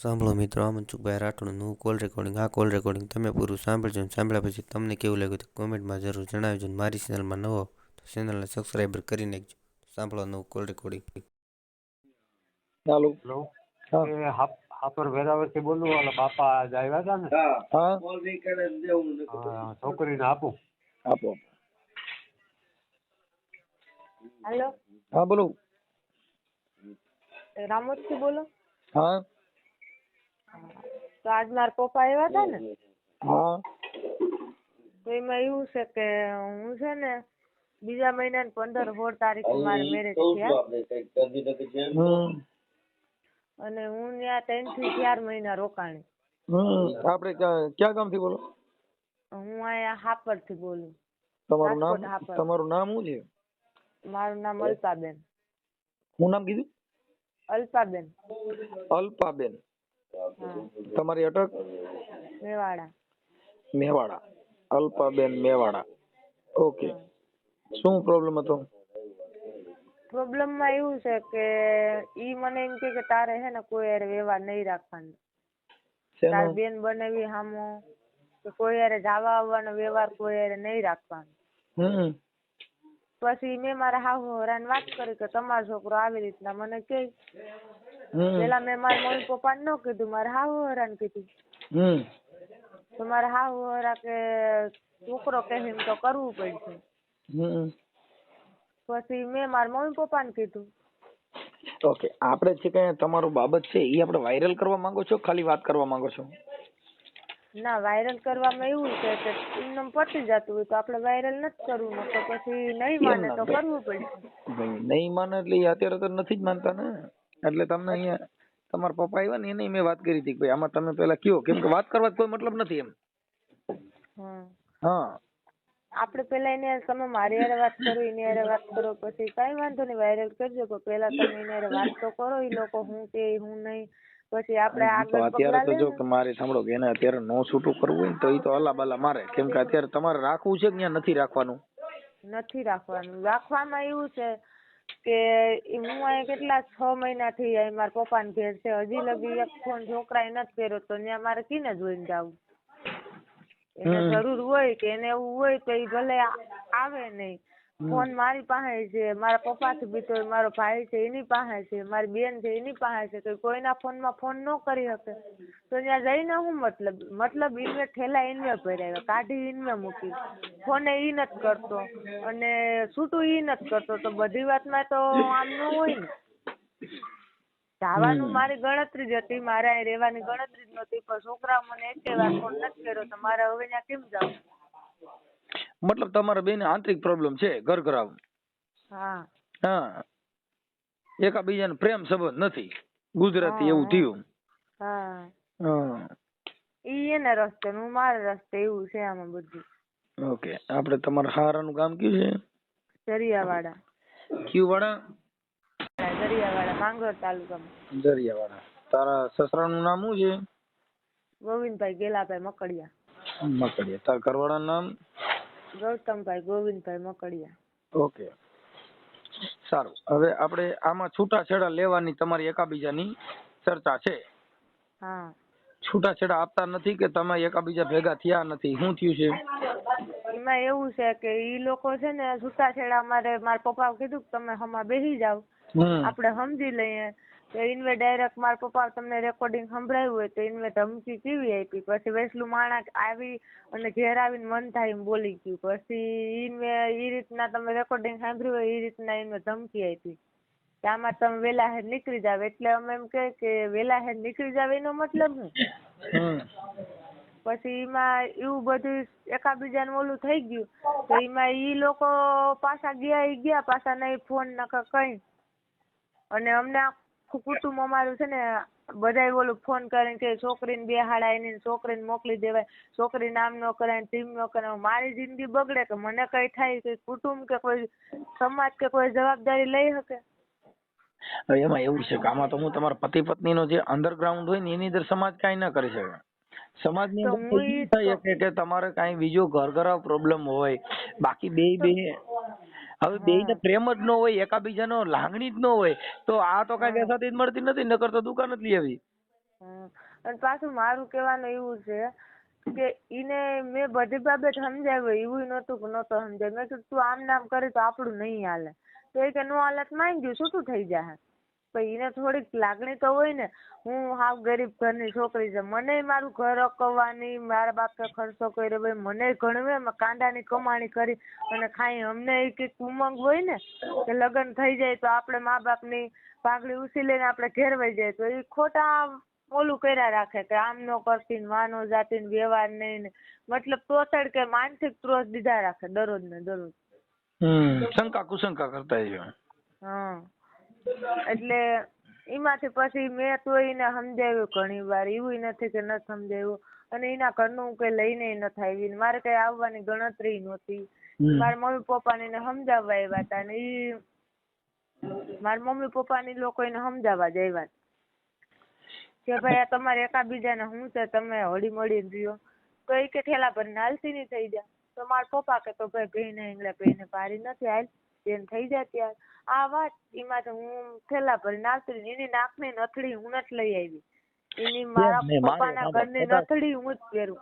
સાંભળો મિત્રો, આ મનસુખભાઈ રાઠોડનું નવું કોલ રેકોર્ડિંગ. આ કોલ રેકોર્ડિંગ તમે પૂરું સાંભળજો અને સાંભળ્યા પછી તમને કેવું લાગ્યું તો કોમેન્ટમાં જરૂર જણાવજો. અને મારી ચેનલમાં નવો તો ચેનલને સબસ્ક્રાઈબર કરી નાખજો. સાંભળો નવું કોલ રેકોર્ડિંગ. ચાલુ. હેલો. હા એ હાપર વેરાવળથી બોલું. ઓલા બાપા આજ આવ્યા હતા ને, હા છોકરીને આપું. આપો. હેલો, હા બોલો. રામોદથી બોલો. હા તો આજ મારા પપ્પા આવ્યા હતા ને, હા તો એમાં એવું છે કે હું છે ને બીજા મહિનાની 15-16 તારીખે મારે મેરેજ થયા અને હું ત્યાં 3 થી 4 મહિના રોકાણી. આપણે ક્યાં ગામથી બોલો? હું અહીંયા હાપરથી બોલું. તમારું નામ? રાજકોટ હાપર. તમારું નામ શું છે? મારું નામ અલ્પાબેન. શું નામ કીધું? અલ્પાબેન. અલ્પાબેન. હા, તમારી અટક? મેવાડા. મેવાડા. અલ્પાબેન મેવાડા. ઓકે. શું પ્રોબ્લેમ હતો? પ્રોબ્લેમમાં એવું છે કે ઈ મને એમ કે તારે છે ને કોઈ હારે વ્યવહાર નહીં રાખવાનો. તાર શેનો? બેન બનાવી હામો કે કોઈ હારે જવા આવવાનો વ્યવહાર કોઈ હારે નહીં રાખવાનો. હમ પછી મેં મારા હાહુરાને વાત કરી કે તમારો છોકરો આવી રીતના મને કહે. હમ પેલા મેં મારા મમ્મી પપ્પાને ન કીધું, મારા હાહુરાને કીધું. હમ તો મારા હાહુરા કે છોકરો કહે એમ તો કરવું પડશે. હમ પછી મેં મારા મમ્મી પપ્પાને કીધું. ઓકે. આપણે છે કે તમારું બાબત છે એ આપણે વાયરલ કરવા માંગો છો, ખાલી વાત કરવા માંગો છો? ના, વાયરલ કરવામાં એવું છે કે એમને પતી જતું હોય તો આપણે વાયરલ નથી કરવું, ને તો પછી નહીં માને તો કરવું પડશે. ભાઈ નહીં માને એટલે ઈ અત્યારે તો નથી જ માનતા ને. એટલે તમને અહીંયા તમારા પપ્પા આવ્યા ને એને મેં વાત કરી હતી કે ભાઈ આમાં તમે પેલા કયો, કેમ કે વાત કરવા કોઈ મતલબ નથી એમ. હા, હા આપણે પેલા એને તમે મારી હારે વાત કરો, એની હારે વાત કરો, પછી કઈ વાંધો નહીં વાયરલ કરજો, પણ પેલા તમે એની હારે વાત તો કરો. એ લોકો હું કે હું નહીં, પછી આપણે તો આગળ અત્યારે પગલા તો જો લઈએ. કે મારે સાંભળો કે એને અત્યારે નો છૂટું કરવું હોય ને તો એ તો અલા બલા મારે, કેમ કે અત્યારે તમારે રાખવું છે કે ત્યાં નથી રાખવાનું? નથી રાખવાનું. રાખવામાં એવું છે કે હું અહીંયા કેટલા 6 મહિનાથી અહીં મારા પપ્પાને ઘેર છે, હજી લગી એક ફોન છોકરાએ નથી કર્યો, તો ત્યાં મારે કીને જોઈને જાવું? એને જરૂર હોય કે એને એવું હોય તો એ ભલે આવે નહીં. ફોન મારી પાસે છે, મારા પપ્પાથી બીતો મારો ભાઈ છે એની પાસે છે, મારી બેન છે એની પાસે છે, તો કોઈના ફોનમાં ફોન ન કરી શકે તો ત્યાં જઈને શું મતલબ ઇનવે ઠેલા ઇનવે ભર્યા, કાઢી ઇનવે મૂકી, ફોને ઈ નથી કરતો અને છૂટું ઈ નથી કરતો, તો બધી વાતમાં તો આમ ન હોય ને. જવાનું મારી ગણતરી જ હતી, મારે અહીં રહેવાની ગણતરી જ નહોતી, પણ છોકરા મને એકે વાર ફોન નથી કર્યો તો મારે હવે ત્યાં કેમ જવું? મતલબ તમારા બેને આંતરિક પ્રોબ્લેમ છે, ઘર ઘરાવ? હા હા, એકાબીજાને પ્રેમ સંબંધ નથી, ગુજરાતી એવું થયું. હા, હા ઈ એના રસ્તે હું મારા રસ્તે, એવું છે આમાં બધું. ઓકે. આપણે તમારા હારાનું ગામ કયું છે? દરિયાવાડા. કયું વાડા? દરિયાવાડા, માંગરોળ તાલુકામાં. દરિયાવાડા. તારા સસરાનું નામ શું છે? ગોવિંદભાઈ ગેલાભાઈ મકડિયા. મકડિયા. તારા ઘરવાળાનું નામ? ગૌતમભાઈ ગોવિંદભાઈ મકડિયા. ઓકે, સારું. હવે આપણે આમાં છૂટાછેડા લેવાની તમારી એકાબીજાની ચર્ચા છે? હા, છૂટાછેડા આપતા નથી કે તમે એકાબીજા ભેગા થયા નથી, શું થયું છે? એમાં એવું છે કે ઈ લોકો છે ને છૂટાછેડા મારા પપ્પા કીધું કે તમે હમા બેસી જાવ, આપણે સમજી લઈએ. તો ઇનવે ડાયરેક્ટ મારા પપ્પા તમને રેકોર્ડિંગ સંભળાયું હોય તો ઇનવે ધમકી કેવી આપી, પછી વેસલું માણસ આવી અને ઘેર આવીને મન થાય એમ બોલી ગયું, પછી ઇનવે એ રીતના તમે રેકોર્ડિંગ સાંભળ્યું હોય એ રીતના ઇનવે ધમકી આપી કે આમાં તમે વેલા હેર નીકળી જાવ. એટલે અમે એમ કે વેલા હેર નીકળી જાવ એનો મતલબ શું? પછી એમાં એવું બધું એકાબીજાને ઓલું થઈ ગયું, તો એમાં ઈ લોકો પાછા ગયા પાછા નહીં ફોન નકર કઈ. અને અમને આખું કુટુંબ અમારું છે ને બધાય ઓલું ફોન કરીને કે છોકરીને બેહાડાય નહીં, છોકરીને મોકલી દેવાય, છોકરી નામ ન કરાય, ટીમ ન કરાય. મારી જિંદગી બગડે કે મને કઈ થાય કે કુટુંબ કે કોઈ સમાજ કે કોઈ જવાબદારી લઈ શકે? એમાં એવું છે કે આમાં તો હું તમારા પતિ પત્ની નો જે અંડરગ્રાઉન્ડ હોય ને એની અંદર સમાજ કઈ ના કરી શકે. સમાજ ની અંદર થઈ શકે કે તમારે કઈ બીજો ઘરઘરાવ પ્રોબ્લેમ હોય, બાકી બે હવે બે ને પ્રેમ જ ન હોય, એકાબીજાનો લાગણી જ ન હોય, તો આ તો કઈ બેસાતી જ મળતી નથી, નકર તો દુકાન જ લઈ આવી. અને પાછું મારું કહેવાનું એવું છે કે ઈને મેં બધી બાબત સમજાવ્યું, એવું નહોતું કે નહોતો સમજાય. મેં કીધું તું આમ નામ કરે તો આપણું નહીં હાલે. તો એ કે નો હાલત માંગ ગયું છૂટું થઈ જાય. પણ એને થોડીક લાગણી તો હોય ને, હું હાવ ગરીબ ઘરની છોકરી છે, મને મારું ઘર અકવવાની, મારા બાપે ખર્ચો કર્યો ભાઈ, મને ગણવે કાંડાની કમાણી કરી અને ખાઈ. અમને એ કંઈક ઉમંગ હોય ને કે લગ્ન થઈ જાય તો આપણે મા બાપની પાઘડી ઉછી લઈને આપણે ઘેર વહી જાય. તો એ ખોટા ઓલું કર્યા રાખે કે આમ નો કરતી, વાનો જાતી, વ્યવહાર નહીં ને, મતલબ તોતડ કે માનસિક ત્રોસ દીધા રાખે દરરોજ ને દરરોજ. શંકા કુશંકા કરતા છે. હા, એટલે એમાંથી પછી મેં તો એને સમજાવ્યું ઘણી વાર, એવું નથી કે નથી સમજાવ્યું. અને એના ઘરનું કઈ લઈને નથી આવી, મારે કઈ આવવાની ગણતરી નહોતી. મારા મમ્મી પપ્પાને એને સમજાવવા આવ્યા હતા ને ઈ મારા મમ્મી પપ્પાની લોકો એને સમજાવવા જ આવ્યા કે ભાઈ આ તમારે એકાબીજાને શું છે, તમે હળી મળીને રહ્યો. તો એ કે ઠેલા પર નાલસી ની થઈ જાય. તો મારા પપ્પા કે તો ભાઈ ભાઈને એટલે ભાઈને પારી નથી હાલ એને થઈ જાય ત્યારે આ વાત. એમાં તો હું ઠેલા ભરી નાલસી, એની નાકની નથડી હું નથી લઈ આવી, એની મારા પપ્પાના ઘરની નથડી હું જ પહેરું.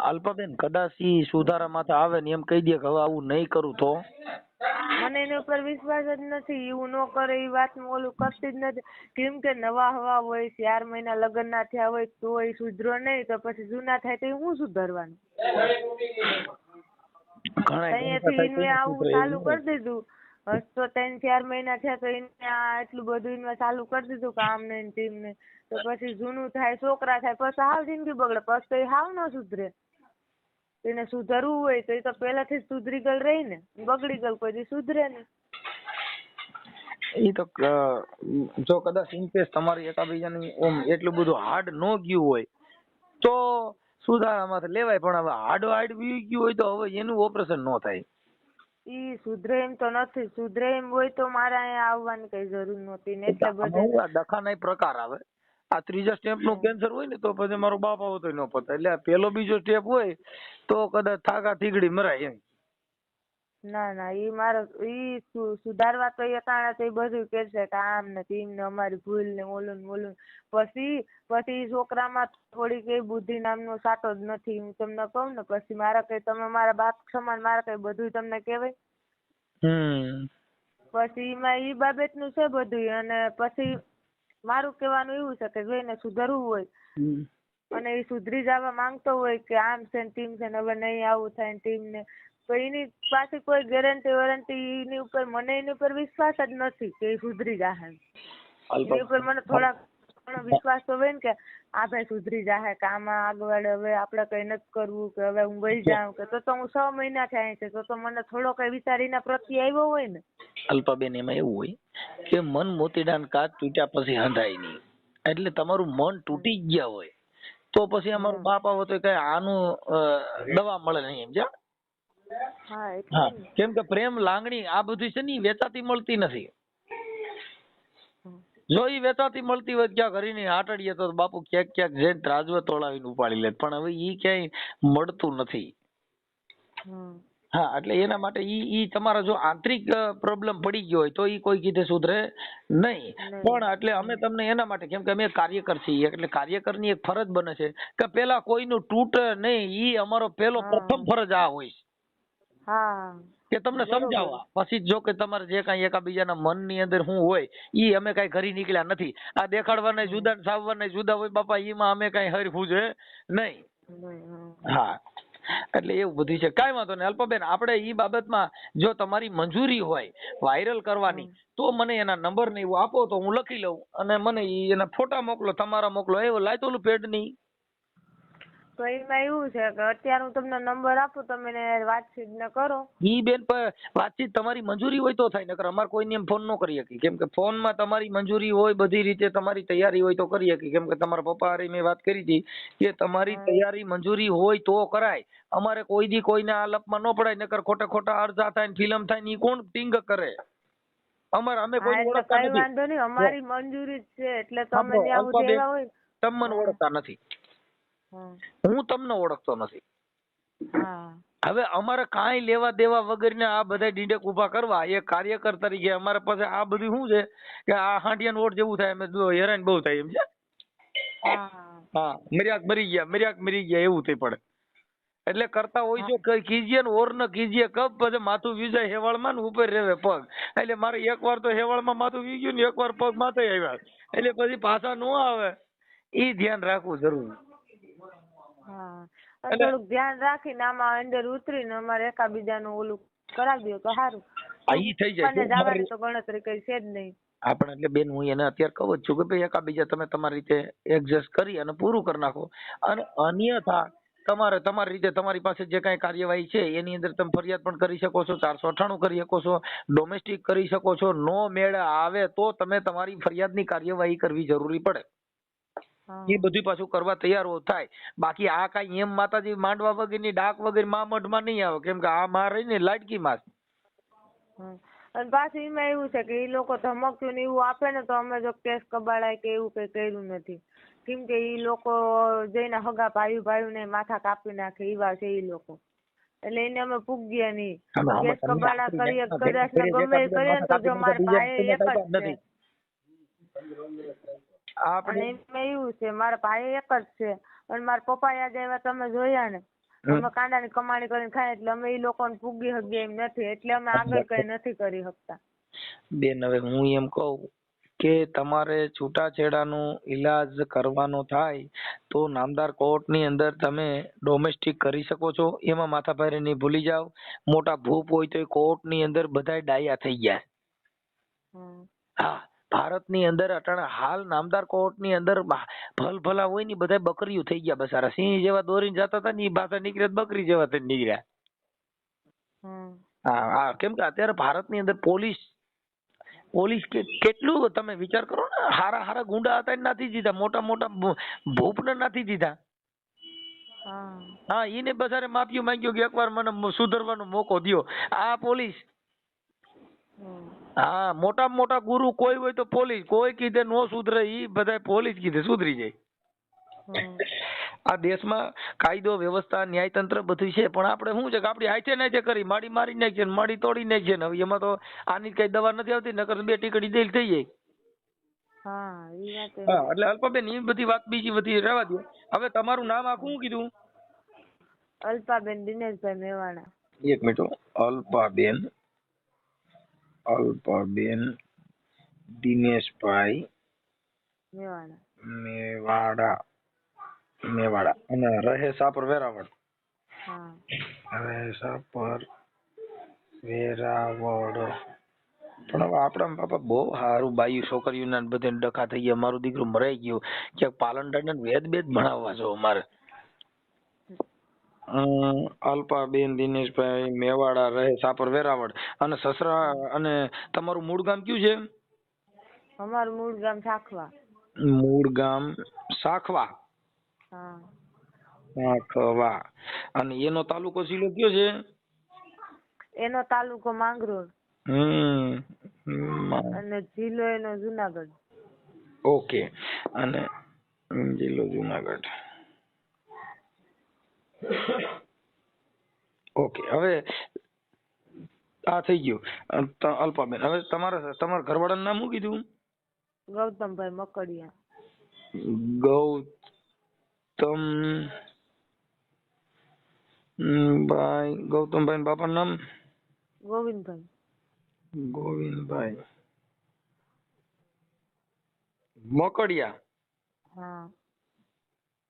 અલ્પાબેન કદાચ ઈ સુધારા માથે આવે ને એમ કહી દે કે હવે આવું નહીં કરું તો મને એની ઉપર વિશ્વાસ જ નથી. એવું ન કરે એ વાત ઓલું કરતી જ નથી. કેમ કે નવા હવા હોય, 4 મહિના લગ્ન ના થયા હોય તો એ સુધરો નહીં, તો પછી જૂના થાય તો હું સુધરવાનું. અહીંયાથી એને આવું ચાલુ કરી દીધું. તો 3-4 મહિના થયા તો એને એટલું બધું એને ચાલુ કરી દીધું કે આમ ને તેમ ને. તો પછી જૂનું થાય, છોકરા થાય, પછી હાવ જિંદગી બગડે. પછી તો એ હાવ ન સુધરે. એને સુધરવું હોય તો એ તો પહેલાથી જ સુધરી ગયેલ રહી ને, બગડી ગયેલ કોઈ સુધરે નહીં. એ તો જો કદાચ ઇનકેસ તમારી એકાબીજાની ઓમ એટલું બધું હાર્ડ ન ગયું હોય તો સુધારામાં લેવાય, પણ હવે હાર્ડ વી ગયું હોય તો હવે એનું ઓપરેશન ન થાય. ઈ સુધરે એમ તો નથી. સુધરે એમ હોય તો મારે અહીંયા આવવાની કઈ જરૂર નહોતી ને. એટલે બધે દખાના પ્રકાર આવે. આ ત્રીજા સ્ટેપ નું કેન્સર હોય ને તો પછી મારો બાપ આવો તો ન પતા. એટલે પેલો બીજો સ્ટેપ હોય તો કદાચ થાકા થીગડી મરાય એમ. ના ઈ મારો ઈ સુધારવા તો એ કારણે તો એ બધું કહેશે કે આમ ને તેમ ને અમારી ભૂલ ને ઓલું ને ઓલું. પછી છોકરામાં થોડી કઈ બુદ્ધિ નામનો સાટો જ નથી. હું તમને કહું ને પછી મારા કઈ તમે મારા બાપ સમાન, મારા કઈ બધું તમને કહેવાય. પછી એમાં ઈ બાબતનું છે બધું. અને પછી મારું કહેવાનું એવું છે કે જો એને સુધરવું હોય અને એ સુધરી જવા માંગતો હોય કે આમ છે ને તેમ છે ને હવે નહીં આવું થાય ને તેમ ને, તો એની પાસે કોઈ ગેરંટી એની ઉપર, મને એની ઉપર વિશ્વાસ જ નથી કે એ સુધરી જાહે. એની ઉપર મને થોડા ઘણો વિશ્વાસ તો હોય ને કે આ ભાઈ સુધરી જાહે, કે આમાં આગળ હવે આપણે કઈ નથી કરવું, કે હવે હું વહી જાઉં, કે તો હું 6 મહિના થયા છે તો મને થોડો કઈ વિચાર એના પ્રત્યે આવ્યો હોય ને. અલ્પાબેન એમાં એવું હોય કે મન મોતીડાન કાચ તૂટ્યા પછી હંધાય નહીં. એટલે તમારું મન તૂટી ગયા હોય તો પછી અમારું બાપ આવો તો કઈ આનું દવા મળે નહીં એમ. હા, કેમ કે પ્રેમ લાગણી આ બધું છે ને વેચાતી મળતી નથી. જો ઈ વેચાતી મળતી હોય ક્યાં ઘરની આટડીએ તો બાપુ ક્યાંક જઈને રાજવે તોડાવીને ઉપાડી લે. પણ હવે ઈ ક્યાંય મળતું નથી. હા, એટલે એના માટે ઈ તમારા જો આંતરિક પ્રોબ્લેમ પડી ગયો હોય તો ઈ કોઈ કીધે સુધરે નહીં. પણ એટલે અમે તમને એના માટે, કેમ કે અમે કાર્યકર છીએ એટલે કાર્યકરની એક ફરજ બને છે કે પેલા કોઈનું તૂટે નહીં. ઈ અમારો પ્રથમ ફરજ આ હોય કે તમને સમજાવવા. પછી જો કે તમારે જે કઈ એકાબીજાના મનની અંદર શું હોય ઈ અમે કઈ ઘરી નીકળ્યા નથી. આ દેખાડવાના જુદા ને સાવવાના જુદા હોય બાપા, એમાં અમે કઈ હરખું છે નહીં. હા, એટલે એવું બધું છે. કાંઈ વાંધો નહીં અલ્પાબેન, આપણે ઈ બાબતમાં જો તમારી મંજૂરી હોય વાયરલ કરવાની તો મને એના નંબર ને એવું આપો તો હું લખી લઉં અને મને એના ફોટા મોકલો, તમારા મોકલો. એવું લાયતોલું પેડ ની તો એમાં એવું છે કે અત્યારે હું તમને નંબર આપું, તમે વાતચીત ને કરો. ઈ બેન વાતચીત તમારી મંજૂરી હોય તો થાય, નકર અમારે કોઈને એમ ફોન ન કરી શકી. કેમ કે ફોન માં તમારી મંજૂરી હોય, બધી રીતે તમારી તૈયારી હોય તો કરી શકી. કેમ કે તમારા પપ્પા હારે મેં વાત કરી હતી કે તમારી તૈયારી મંજૂરી હોય તો કરાય. અમારે કોઈ દી કોઈને આ લપમાં ન પડાય, નકર ખોટા અરજા થાય ને ફિલ્મ થાય ને ઈ કોણ ટીંગ કરે. અમે કોઈ ઓળખતા નથી. વાંધો નહીં, અમારી મંજૂરી જ છે એટલે તમે ત્યાં સુધી આવ્યા હોય. તમે મને ઓળખતા નથી, હું તમને ઓળખતો નથી. હવે અમારે કાંઈ લેવા દેવા વગર ને આ બધા ડીડક ઉભા કરવા એ કાર્યકર તરીકે અમારે પાસે આ બધું શું છે કે આ હાંડિયાનો ઓટ જેવું થાય, અમે હેરાન બહુ થાય એમ છે. હા મર્યાક મરી ગયા એવું થઈ પડે. એટલે કરતા હોય છો કઈ કીજીએ ને ઓર ન કીજીએ કબ પછી માથું વીજાય હેવાળમાં ને ઉપર રેવે પગ. એટલે મારે એકવાર તો હેવાળમાં માથું વીગ્યું ને એકવાર પગ માથે આવ્યા એટલે પછી પાછા નો આવે ઈ ધ્યાન રાખવું જરૂરી. હા અને થોડુંક ધ્યાન રાખીને આમાં અંદર ઉતરીને અમારે એકાબીજાનું ઓલું કરાવી દો તો સારું. ઈ થઈ જાય મને જવાની તો ગણતરી કઈ છે જ નહીં. આપણે એટલે બેન હું એને અત્યારે કહું જ છું કે ભાઈ એકાબીજા તમે તમારી રીતે એડજસ્ટ કરી અને પૂરું કરી નાખો. અને અન્યથા તમારે તમારી રીતે તમારી પાસે જે કાંઈ કાર્યવાહી છે એની અંદર તમે ફરિયાદ પણ કરી શકો છો, 498 કરી શકો છો, ડોમેસ્ટિક કરી શકો છો. નો મેળ આવે તો તમે તમારી ફરિયાદની કાર્યવાહી કરવી જરૂરી પડે. એ બધું પાછું કરવા તૈયાર થાય. બાકી આ કાંઈ એમ માતાજી માંડવા વગરની ડાક વગર મા મઢમાં નહીં આવે, કેમ કે આ માં રહી ને લાડકી માં. અને પાછું એમાં એવું છે કે એ લોકો ધમકતું ને એવું આપે ને તો અમે જો કેસ કબાડાય કે એવું કઈ કર્યું નથી. કેમ કે એ લોકો જઈને હગા ભાઈ ને માથા કાપી નાખે એવા છે એ લોકો. એટલે એને અમે પૂગ્યા નહીં. કેસ કબાડા કરીએ કદાચ ને ગમે કરીએ તો જો મારા ભાઈ એક જ છે. અને એમાં એવું છે મારા ભાઈ એક જ છે અને મારા પપ્પા યાદ આવ્યા તમે જોયા ને અમે કાંડાની કમાણી કરીને ખાય એટલે અમે એ લોકોને પૂગી શકીએ એમ નથી. એટલે અમે આગળ કઈ નથી કરી શકતા. બેન હવે હું એમ કહું કે તમારે છૂટાછેડાનો ઈલાજ કરવાનો થાય તો નામદાર કોર્ટ ની અંદર તમે ડોમેસ્ટિક કરી શકો છો. એમાં માથાભારે નહીં ભૂલી જાવ. મોટા ભૂપ હોય તો કોર્ટ ની અંદર બધાય ડાયા થઈ ગયા. હા ભારતની અંદર અટાણે હાલ નામદાર કોર્ટ ની અંદર ભલભલા હોય ને બધા બકરીઓ થઈ ગયા. બસારા સિંહ જેવા દોરીને જતા હતા ને એ પાછા નીકળ્યા બકરી જેવા થઈને નીકળ્યા. હા હા કેમ કે અત્યારે ભારતની અંદર પોલીસ કેટલું તમે વિચાર કરો ને. હારા હારા ગુંડા હતા નથી દીધા, મોટા મોટા ભૂપ ને નથી દીધા. હા એને બધારે માફી માંગ્યો કે એકવાર મને સુધરવાનો મોકો દ્યો. આ પોલીસ. હા મોટા મોટા ગુરુ કોઈ હોય તો પોલીસ, કોઈ કીધે નો સુધરે ઈ બધા પોલીસ કીધે સુધરી જાય. આ દેશમાં કાયદો વ્યવસ્થા ન્યાયતંત્ર બધું છે પણ આપણે શું છે કે આપડી હાથે નાચે કરી માડી મારી નાખીએ ને માડી તોડી નાખીએ ને. હવે એમાં તો આની કઈ દવા નથી આવતી, નકર 2 ટીકડી દેલ થઈ જાય. હા એટલે અલ્પાબેન એ બધી વાત બીજી બધી રહેવા દો. હવે તમારું નામ આખું શું કીધું? અલ્પાબેન દિનેશભાઈ મેવાડા. એક મિનિટ. અલ્પાબેન દિનેશભાઈ મેવાડા અને રહે સાપર વેરાવળ. રહે સાપર વેરાવળ. પણ હવે આપણા બાપા બહુ સારું બાયું છોકરીઓના બધે ડખા થઈ ગયા. મારું દીકરું મરાઈ ગયું. ક્યાંક પાલનડાને વેદ ભણાવવા છો અમારે. અલ્પાબેન દિનેશભાઈ મેવાડા રહે સાપર વેરાવળ અને સસરા અને તમારું મૂળ ગામ કયું છે? અમારું મૂળ ગામ સાખવા. મૂળ ગામ સાખવા. સાખવા. અને એનો તાલુકો જિલ્લો કયો છે? એનો તાલુકો માંગરોળ. અને જિલ્લો એનો જુનાગઢ. ઓકે. અને જિલ્લો જુનાગઢ. ઓકે. હવે આ થઈ ગયું અલ્પાબેન. હવે તમારા ઘરવાળાનું નામ શું કીધું? ગૌતમભાઈ મકડિયા. ગૌતમભાઈ બાપાનું નામ? ગોવિંદભાઈ. મકડિયા. હા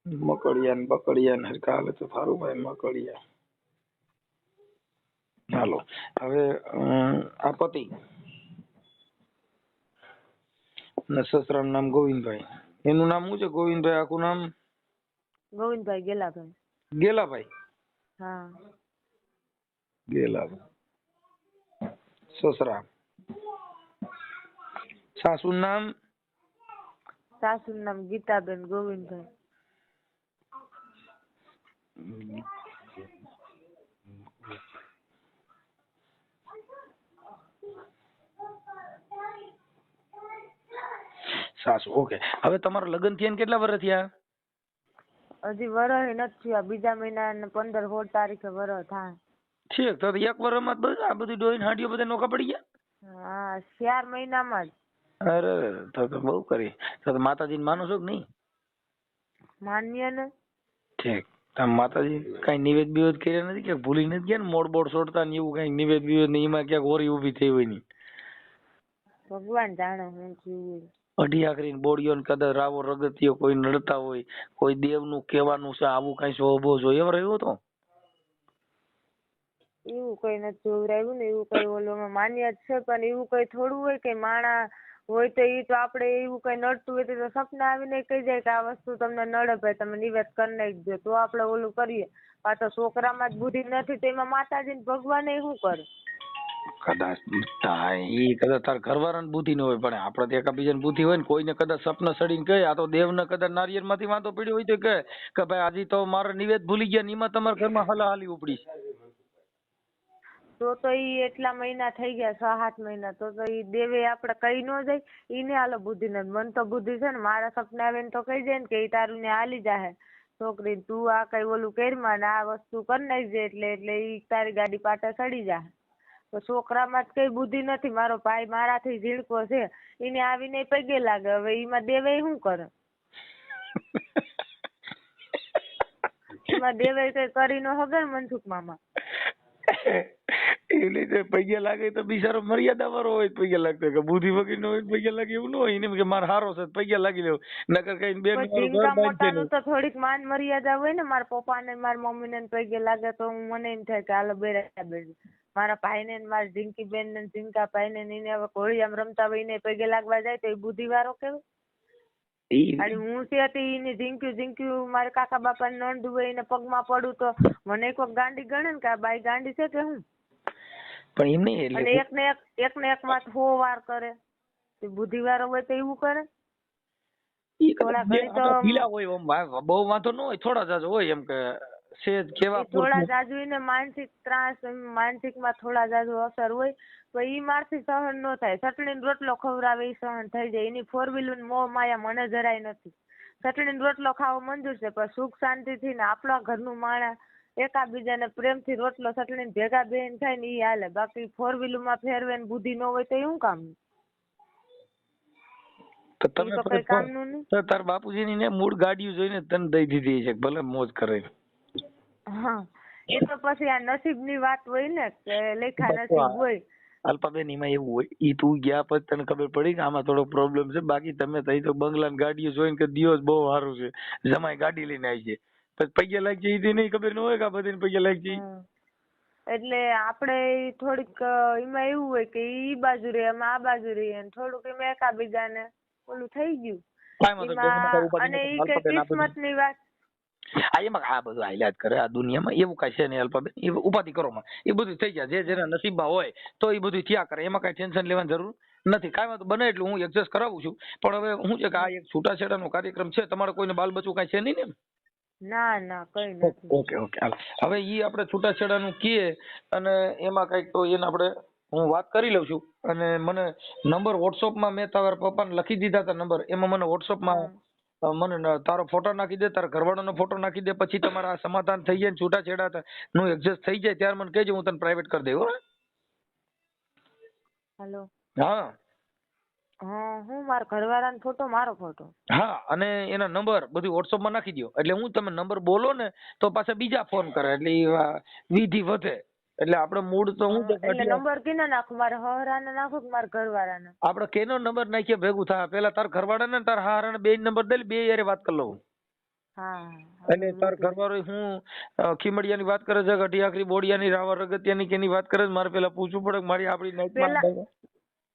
મકડિયા ને બકડિયા ને હરખા હાલે તો સારું ભાઈ. મકડિયા. હાલો હવે આ પતિ ને સસરાનું નામ ગોવિંદભાઈ. એનું નામ શું છે? ગોવિંદભાઈ આખું નામ? ગોવિંદભાઈ ગેલાભાઈ. ગેલાભાઈ. હા ગેલાભાઈ. સસરા. સાસુનું નામ? સાસુનું નામ ગીતાબેન ગોવિંદભાઈ. સાસુ. ઓકે. હવે તમારા લગ્ન થયા કેટલા વર્ષ થયા? હજી વરહ નથી થયા. બીજા મહિના 15-16 તારીખે વરહ થાય. ઠીક. તો 1 વર્ષમાં જ આ બધી ડોહીને હાડીઓ બધા નોખા પડી ગયા? હા 4 મહિનામાં જ. અરે તો બહુ કરી. તો માતાજીને માનો છો કે નહીં? માન્ય ને. ઠીક. તમે માતાજી કઈ નિવેદ બિવેદ કર્યા નથી કે ભૂલી નથી ગયા ને મોડ બોડ છોડતા ને એવું કઈ નિવેદ બિવેદ ને એમાં ક્યાંક હોરી ઊભી થઈ હોય ની? ભગવાન જાણે હું થયું. અઢી આખરી બોડીઓ ને કદાચ રાવો રગતિયો કોઈ નડતા હોય, કોઈ દેવ નું કહેવાનું છે આવું કઈ શોભો જોઈએ એમ રહ્યો તો? એવું કઈ નથી જોવરાયું ને, એવું કઈ ઓલોમાં માન્ય જ છે, પણ એવું કઈ થોડું હોય કે માણા હોય તો એ તો આપણે એવું કઈ નડતું હોય તો સપના આવીને કહી જાય કે આ વસ્તુ તમને નડે ભાઈ તમે નિવેદ કરી નાખજો, તો આપણે ઓલું કરીએ. પાછો છોકરામાં જ બુદ્ધિ નથી તો એમાં માતાજી ને ભગવાન શું કરે? કદાચ ઈ કદાચ તાર ઘરવાળાને બુદ્ધિ ન હોય, પણ આપડે તો એકાબીજાને બુદ્ધિ હોય ને. કોઈને કદાચ સપના સડીને કહે આ તો દેવને કદાચ નારિયેળ માંથી વાંધો પડ્યો હોય તો કહે કે ભાઈ આજે તો મારે નિવેદ ભૂલી ગયા ને એમાં તમારા ઘરમાં હલાહાલી ઉપડી છે. તો ઈ એટલા મહિના થઈ ગયા 6-7 મહિના, તો ઈ દેવે આપણે કઈ ન જાય. ઈને હાલો બુદ્ધિ નથી, મન તો બુદ્ધિ છે ને. મારા સપના આવે ને તો કહી જાય ને કે ઈ તારું ને હાલી જાહે છોકરી, તું આ કઈ ઓલું કરીમાં ને આ વસ્તુ કરી નાખજે એટલે ઈ તારી ગાડી પાટા ચડી જાહે. તો છોકરામાં જ કઈ બુદ્ધિ નથી. મારો ભાઈ મારાથી ઝીણકો છે, એને આવીને પગે લાગે. હવે એમાં દેવે શું કરે? એમાં દેવે કઈ કરી ન હગે મનસુખ મામા. એ રીતે પૈયા લાગે તો બિચારો મર્યાદા વાળો હોય પૈયા લાગતો, કે બુદ્ધિ વગર નો હોય પૈયા લાગે એવું ન હોય. એને કે મારે હારો છે પૈયા લાગી લેવું, નકર કઈ બેન ઝીણકા મોટાનું તો થોડીક માન મર્યાદા હોય ને. મારા પપ્પા ને મારા મમ્મી ને પગે લાગે તો મને એમ થાય કે હાલો બેરા બેસી. મારા ભાઈ ને મારા ઝીંકી બેન ને ઝીંકા ભાઈ ને એને હવે ઘોડિયામાં રમતા હોય એને પગે લાગવા જાય તો એ બુદ્ધિ વાળો કેવાય? અને હું છે એને ઝીંક્યું મારા કાકા બાપા ને નોંધ હોય એને પગમાં પડું તો મને કોઈક ગાંડી ગણે ને કે આ બાઈ ગાંડી છે કે હું? પણ એમ નહીં. અને એક ને એક વાત 100 વાર કરે. બુદ્ધિ વાળો હોય તો એવું કરે? થોડા ઘણી તો બહુ વાંધો ન હોય, થોડા જાજો હોય એમ કે સેજ કેવા થોડા જાજુ ને માનસિક ત્રાસ, માનસિક માં થોડા જાજુ અસર હોય તો ઈ મારથી સહન ન થાય. ચટણી નો રોટલો ખવડાવે ઈ સહન થઈ જાય. એની 4 વ્હીલર મોહ માયા મને જરાય નથી. ચટણી નો રોટલો ખાવો મંજૂર છે, પણ સુખ શાંતિ થી ને આપણા ઘરનું માણસ એકાબીજાને પ્રેમથી રોટલો ચટણી ભેગા બેન થાય ને ઈ હાલે. બાકી 4 વ્હીલર માં ફેરવે ને બુદ્ધિ ન હોય તો એવું કામનું? કઈ કામનું નહીં. તાર બાપુજી ની મૂળ ગાડીઓ જોઈને તને દઈ દીધી છે, ભલે મોજ કરે. હા, એ તો પછી આ નસીબ ની વાત હોય ને, કે લેખા નસીબ હોય. અલ્પાબેન એમાં એવું હોય, ઈ તું ગયા પછી તને ખબર પડી કે આમાં થોડો પ્રોબ્લેમ છે. બાકી તમે તઈ તો બંગલા ની ગાડીઓ જોઈને કે દિવસ બહુ સારું છે, જમાઈ ગાડી લઈને આવી છે, પછી પૈયા લાગી જાય એ નહીં ખબર ન હોય કે આ બધી પૈયા લાગી જાય. એટલે આપણે થોડીક એમાં એવું હોય કે ઈ બાજુ રે અમે આ બાજુ રહીએ, થોડુંક એમાં એકાબીજાને ઓલું થઈ ગયું. અને ઈ કે કિસ્મત ની વાત. એમાં આ બધું હાલ્યા કરે આ દુનિયામાં, એવું કઈ છે નહીં અલ્પાબેન. એ ઉપાધિ કરો માં, એ બધું થઈ જાય. જે જેના નસીબમાં હોય તો એ બધું થયા કરે, એમાં કઈ ટેન્શન લેવાની જરૂર નથી. કાંઈ વાંધો બને એટલું હું એડજસ્ટ કરાવું છું. પણ હવે શું છે કે આ એક છૂટાછેડાનો કાર્યક્રમ છે, તમારે કોઈને બાલ બચ્ચું કઈ છે નહીં ને? ના કઈ નથી. ઓકે હાલ. હવે ઈ આપણે છૂટાછેડાનું કીએ અને એમાં કઈક તો એને આપણે હું વાત કરી લઉં છું. અને મને નંબર વોટ્સઅપમાં મેં તારા પપ્પાને લખી દીધા હતા નંબર, એમાં મને વોટ્સઅપમાં મને તારો ફોટો નાખી દે, તારા ઘરવાળાનો ફોટો નાખી દે. પછી તમારા સમાધાન થઈ જાય ને છૂટાછેડા નું એડજસ્ટ થઈ જાય ત્યારે મને કહેજો, હું તને પ્રાઇવેટ કરી દઉં. હેલો. હા હું મારા ઘરવાળાનો ફોટો, મારો ફોટો. હા, અને એના નંબર બધું વોટ્સઅપમાં નાખી દો. એટલે હું તમે નંબર બોલો ને તો પાછા બીજા ફોન કરે, એટલે વિધિ વધે. એટલે આપણે મૂળ તો હું એટલે નંબર કેને નાખું? મારા હહરાને નાખું કે મારા ઘરવાળાને? આપણે કેનો નંબર નાખીએ ભેગું થાય. પેલા તાર ઘરવાળાને ને તાર હહરાને બે નંબર દે, બે યારે વાત કરી લઉં. હા. અને તાર ઘરવાળો હું ખીમડિયાની વાત કરે છે, અઢી આખરી બોડિયાની, રાવર રગતિયાની કેની વાત કરે છે? મારે પેલા પૂછવું પડે મારી આપણી નાઈટમાં.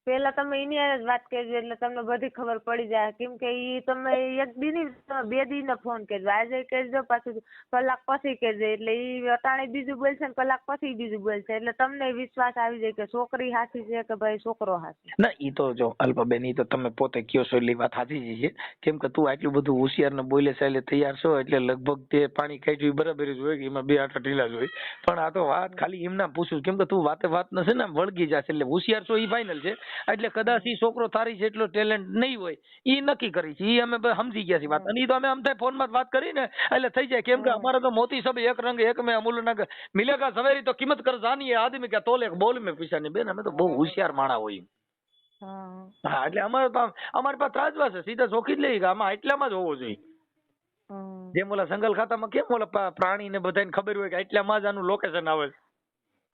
પેલા તમે એની જ વાત કરજો એટલે તમને બધી ખબર પડી જાય. કેમ કે ઈ તમે એક દી ની 2 દી ને ફોન કરજો. આજે કરજો, પાછું કલાક પછી કરજો. એટલે ઈ અટાણે બીજું બોલશે ને કલાક પછી બીજું બોલશે. એટલે તમને વિશ્વાસ આવી જાય કે છોકરી સાચી છે કે ભાઈ છોકરો સાચો. ના ઈ તો જો અલ્પાબેન, ઈ તો તમે પોતે કયો છો એટલે વાત સાચી જ છે. કેમ કે તું આટલું બધું હોશિયાર ને બોલે ચાલે તૈયાર છો, એટલે લગભગ તે પાણી કાઢ્યું બરાબર જ હોય કે એમાં 2 આટા ઢીલા જ હોય. પણ આ તો વાત ખાલી એમના પૂછું, કેમ કે તું વાતે વાત ન છે ને વળગી જશે. એટલે હોશિયાર છો ઈ ફાઇનલ છે. એટલે કદાચ ઈ છોકરો તારી જેટલો ટેલેન્ટ નહીં હોય, ઈ નક્કી કરી છે. ઈ અમે સમજી ગયા છીએ વાત. અને ઈ તો અમે અમથે ફોન માં વાત કરી ને એટલે થઈ જાય. કેમ કે અમારે તો મોતી સબ એક રંગ એક में अमूल ना मिलेगा सवेरी तो कीमत कर जानी है आदमी क्या तोले बोल में पीछा नहीं. બેન અમે તો બહુ હોશિયાર માણા હોય. હા, એટલે અમારે પાસે ત્રાજવા છે, સીધા ચોખી જ લઈ ગયા. આમાં એટલામાં જ હોવો જોઈએ. જેમ ઓલા જંગલ ખાતામાં કેમ ઓલા પ્રાણી ને બધાને ખબર હોય કે એટલામાં જ આનું લોકેશન આવે છે.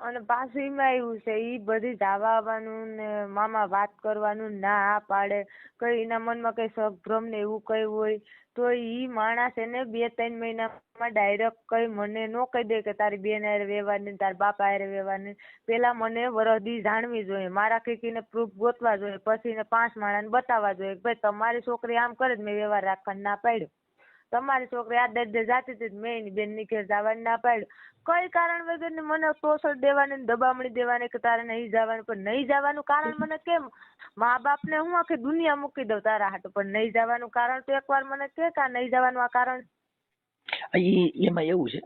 અને પાછું એમાં એવું છે ઈ બધી જવા આવવાનું ને મામા વાત કરવાનું ના પાડે, કઈ એના મનમાં કઈ સભ્રમ ને એવું કઈ હોય તો ઈ માણસ એને 2-3 મહિનામાં ડાયરેક્ટ કઈ મને નો કહી દે કે તારી બેન હારે વ્યવહારની તારા બાપા હારે વ્યવહારની. પેલા મને વરદી જાણવી જોઈએ, મારા કઈકીને પ્રૂફ ગોતવા જોઈએ, પછી એને 5 માણસને બતાવવા જોઈએ કે ભાઈ તમારી છોકરી આમ કરે જ મેં વ્યવહાર રાખવાનું ના પાડ્યો, તમારી છોકરી આ દર્દે જાતી હતી મેં એની બેન ની ઘેર જવાનું ના પાડ્યું. કઈ કારણ વગર ને મને ટોસર દેવાની ને દબામણી દેવાની કે તારે નહીં જવાનું, પણ નહીં જવાનું કારણ મને કેમ, મા બાપ ને હું આખી દુનિયા મૂકી દઉં તારા હાટુ, પણ નહીં જવાનું કારણ તો એકવાર મને કે આ નહીં જવાનું આ કારણ. એમાં એવું છે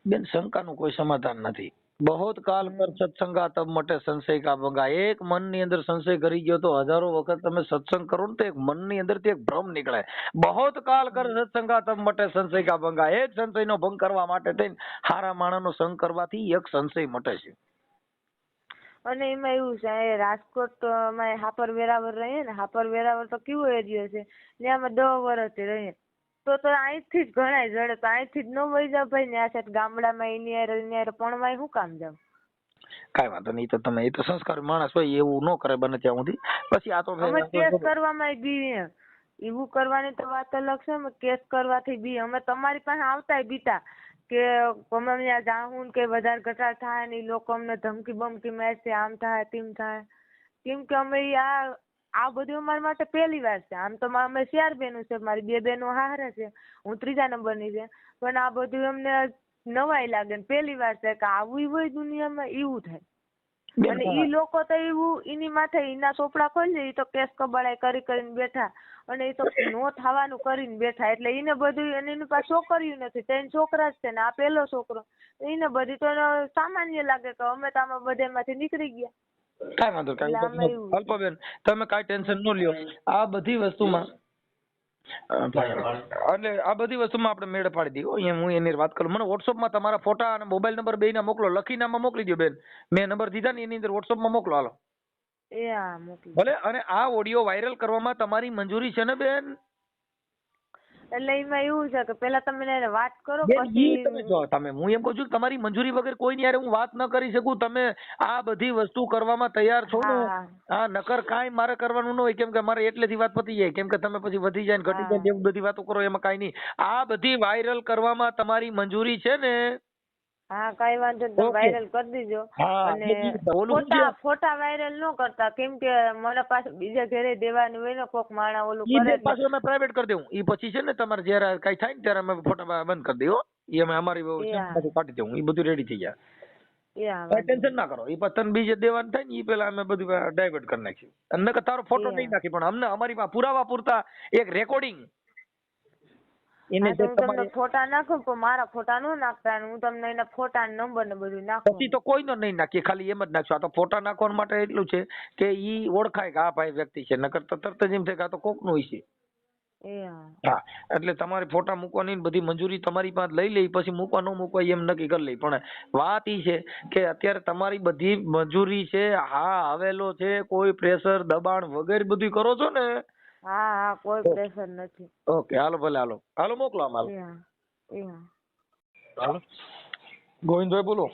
બેન, શંકાનું કોઈ સમાધાન નથી. બહોત કાલ કર સત્સંગા તબ મટે સંશય કા ભંગા. એક મનની અંદર સંશય કરી ગયો તો હજારો વખત તમે સત્સંગ કરો ને તો એક મનની અંદરથી એક ભ્રમ નીકળે. બહોત કાલ કર સત્સંગા તબ મટે સંશય કા ભંગા. એક સંશયનો ભંગ કરવા માટે થઈને હારા માણસનો સંગ કરવાથી એક સંશય મટે છે. અને એમાં એવું છે રાજકોટ માં હાપર વેરાવળ રહીએ ને, હાપર વેરાવળ તો કેવો એરિયો છે ત્યાં અમે 10 વર્ષથી રહીએ તો અહીંથી જ ઘણાય જડે, તો અહીંથી જ ન વહી જાવ ભાઈ ને આ સાઈડ ગામડામાં એની હારે પણ શું કામ જાવ. કાઈ વાંધો નહીં, તો તમે એ તો સંસ્કાર માણસ હોય એવું ન કરે બને ત્યાં સુધી. પછી આ તો અમે કેસ કરવામાં બી એવું કરવાની તો વાત અલગ છે, અમે કેસ કરવાથી બી અમે તમારી પાસે આવતાય બીતા કે અમે ત્યાં જાઉં કે વધારે ઘટાડ થાય ને લોકો અમને ધમકી બમકી મારશે, આમ થાય તેમ થાય, કેમ કે અમે આ બધું અમારા માટે પહેલી વાર છે. આમ તો અમે 4 બહેનો છે, મારી 2 બહેનો હારે છે, હું 3જા નંબરની છે, પણ આ બધું અમને નવાઈ લાગે ને પહેલી વાર છે કે આવું હોય દુનિયામાં એવું થાય. અને ઈ લોકો તો એવું એની માથે એના ચોપડા ખોલી ઈ તો કેસ કબાડાઈ કરીને બેઠા અને એ તો નો થવાનું કરીને બેઠા, એટલે એને બધું એની પાસે છોકરીયું નથી, 3 છોકરા જ છે ને આ પહેલો છોકરો, એને બધી તો સામાન્ય લાગે કે અમે તો આમાં બધેમાંથી નીકળી ગયા. કાઈ વાંધો કાઈ અલ્પબેન, તમે કાઈ ટેન્શન ન લ્યો. આ બધી વસ્તુમાં એટલે આ બધી વસ્તુમાં આપણે મેળ પાડી દઈએ. અહીંયા હું એની વાત કરું. મને વોટ્સઅપમાં તમારા ફોટા અને મોબાઈલ નંબર બેયના મોકલો, લખીને આમાં મોકલી દો બેન. મેં નંબર દીધા ને એની અંદર વોટ્સઅપમાં મોકલો. હાલો ભલે. અને આ ઓડિયો વાયરલ કરવામાં તમારી મંજૂરી છે ને બેન? એટલે એમાં એવું છે કે પેલા તમે એને વાત કરો પછી પછી તમે હું એમ કહું છું કે તમારી મંજૂરી વગર કોઈની હારે હું વાત ન કરી શકું. તમે આ બધી વસ્તુ કરવામાં તૈયાર છો ને? હા, નકર કાંઈ મારે કરવાનું ન હોય, કેમ કે મારે એટલેથી વાત પતી જાય, કેમ કે તમે પછી વધી જાય ને ઘટી જાય એવી બધી વાતો કરો એમાં કાંઈ નહીં. આ બધી વાયરલ કરવામાં તમારી મંજૂરી છે ને? હા, કઈ વાંધો નહીં, તમે વાયરલ કરી દીજો. અને ફોટા વાયરલ ન કરતા, કેમ કે મને પાછું બીજા ઘરે દેવાનું હોય ને, કોક માણા ઓલું કરે પાછું અમે પ્રાઇવેટ કરી દેવું. ઈ પછી છે ને તમારે જયારે કઈ થાય ને ત્યારે અમે ફોટા બંધ કરી દઈએ. ઈ અમે અમારી કાઢી દેવું. ઈ બધું રેડી થઈ જાય, ટેન્શન ના કરો. ઈ પછી બીજે દેવાનું થાય ને ઈ પેલા અમે બધું ડાયવર્ટ કરી નાખ્યું. અને તારો ફોટો નહીં નાખી, પણ અમને અમારી પાસે પુરાવા પૂરતા એક રેકોર્ડિંગ હું તમને ફોટા નાખું પણ મારા ફોટા નો નાખતા, હું તમને એના ફોટા નંબર ને બધું નાખું. પછી તો કોઈનો નહીં નાખીએ, ખાલી એમ જ નાખશું. આ તો ફોટા નાખવા માટે એટલું છે કે ઈ ઓળખાય કે આ ભાઈ વ્યક્તિ છે, નકર તો તરત જ એમ થાય કે આ તો કોકનું હોય છે. હા, એટલે તમારે ફોટા મૂકવાની બધી મંજૂરી તમારી પાસે લઈ લઈ, પછી મૂકવા ન મૂકવા એમ નક્કી કરી લઈ. પણ વાત ઈ છે કે અત્યારે તમારી બધી મંજૂરી છે, હા આવેલો છે, કોઈ પ્રેશર દબાણ વગેરે બધું કરો છો ને? હા, કોઈ પ્રેશર નથી. ઓકે, હાલો ભલે, હાલો મોકલો આમ. હાલો ગોવિંદભાઈ બોલો.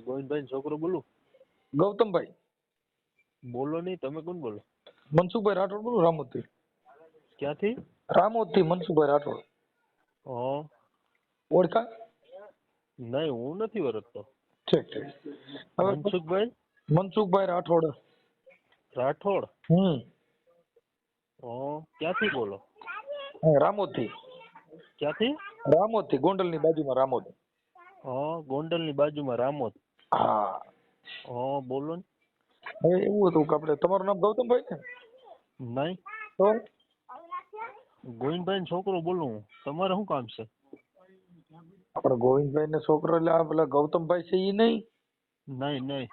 ગોવિંદભાઈ છોકરો બોલું. ગૌતમભાઈ બોલો નહીં, તમે કોણ બોલો? મનસુખભાઈ રાઠોડ બોલું, રામોદથી. ક્યાંથી? રામોદથી મનસુખભાઈ રાઠોડ. ઓળખા? નહીં, હું નથી ઓળખતો. ઠીક ઠીક. હવે મનસુખભાઈ રાઠોડ. રાઠોડ? ક્યાંથી બોલો? રામોદથી. ક્યાંથી? રામોદથી, ગોંડલની બાજુમાં રામોદ. ગોંડલની બાજુમાં રામોદ. હા. બોલો ને. હવે એવું હતું કે આપણે, તમારું નામ ગૌતમભાઈ ને? નહીં. તો ગોવિંદભાઈ છોકરો બોલું. તમારે શું કામ છે? આપણે ગોવિંદભાઈ ને છોકરો એટલે આ પેલા ગૌતમભાઈ છે ઈ નહીં? નહીં.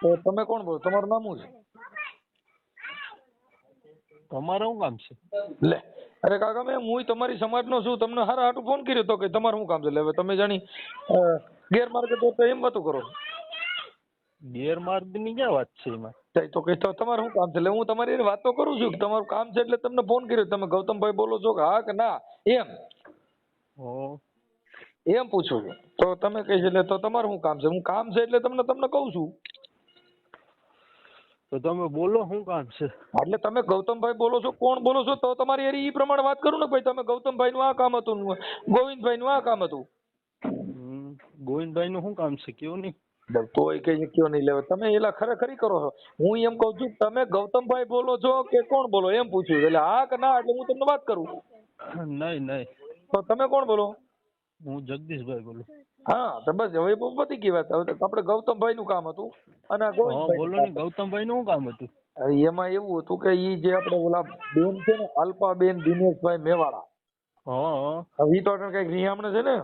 તો તમે કોણ બોલો? તમારું નામ શું છે? તમારે શું કામ છે? લે, અરે કાકા હું તમારી સમાજનો છું, તમને હારા હાટું ફોન કર્યો તો કે તમારે શું કામ છે? હવે તમે જાણી ગેરમાર્ગે તો એમ વાતો કરો. ગેરમાર્ગ ની ક્યાં વાત છે એમાં? તો કે તમારે શું કામ છે? એટલે હું તમારી વાત તો કરું છું કે તમારું કામ છે એટલે તમને ફોન કર્યો. તમે ગૌતમભાઈ બોલો છો કે હા કે ના એમ? હો એમ પૂછું છું. તો તમે કહે છે એટલે તો તમારું શું કામ છે? હું કામ છે એટલે તમને તમને કહું છું. તો તમે બોલો શું કામ છે? એટલે તમે ગૌતમભાઈ બોલો છો, કોણ બોલો છો? તો તમારી હારે ઈ પ્રમાણે વાત કરું ને ભાઈ, તમે ગૌતમભાઈ નું આ કામ હતું ને ગોવિંદભાઈ નું આ કામ હતું. ગોવિંદભાઈ નું શું કામ છે કેવું નહીં? તોય કઈ કયો નહીં લેવા. તમે એલા ખરેખરી કરો છો. હું એમ કઉ છું તમે ગૌતમભાઈ બોલો છો કે કોણ બોલો એમ પૂછ્યું. એટલે હા કે ના એટલે હું તમને વાત કરું. નહીં નહીં, તો તમે કોણ બોલો? હું જગદીશભાઈ બોલું. હા તો બસ હવે પતી ગઈ વાત. હવે આપણે ગૌતમભાઈ નું કામ હતું અને આ હા ગોવિંદભાઈ બોલો ને, ગૌતમભાઈ નું શું કામ હતું? એમાં એવું હતું કે ઈ જે આપણે ઓલા બેન છે ને અલ્પાબેન દિનેશભાઈ મેવાડા, હા હવે ઈ તો કઈક રિહામણે છે ને.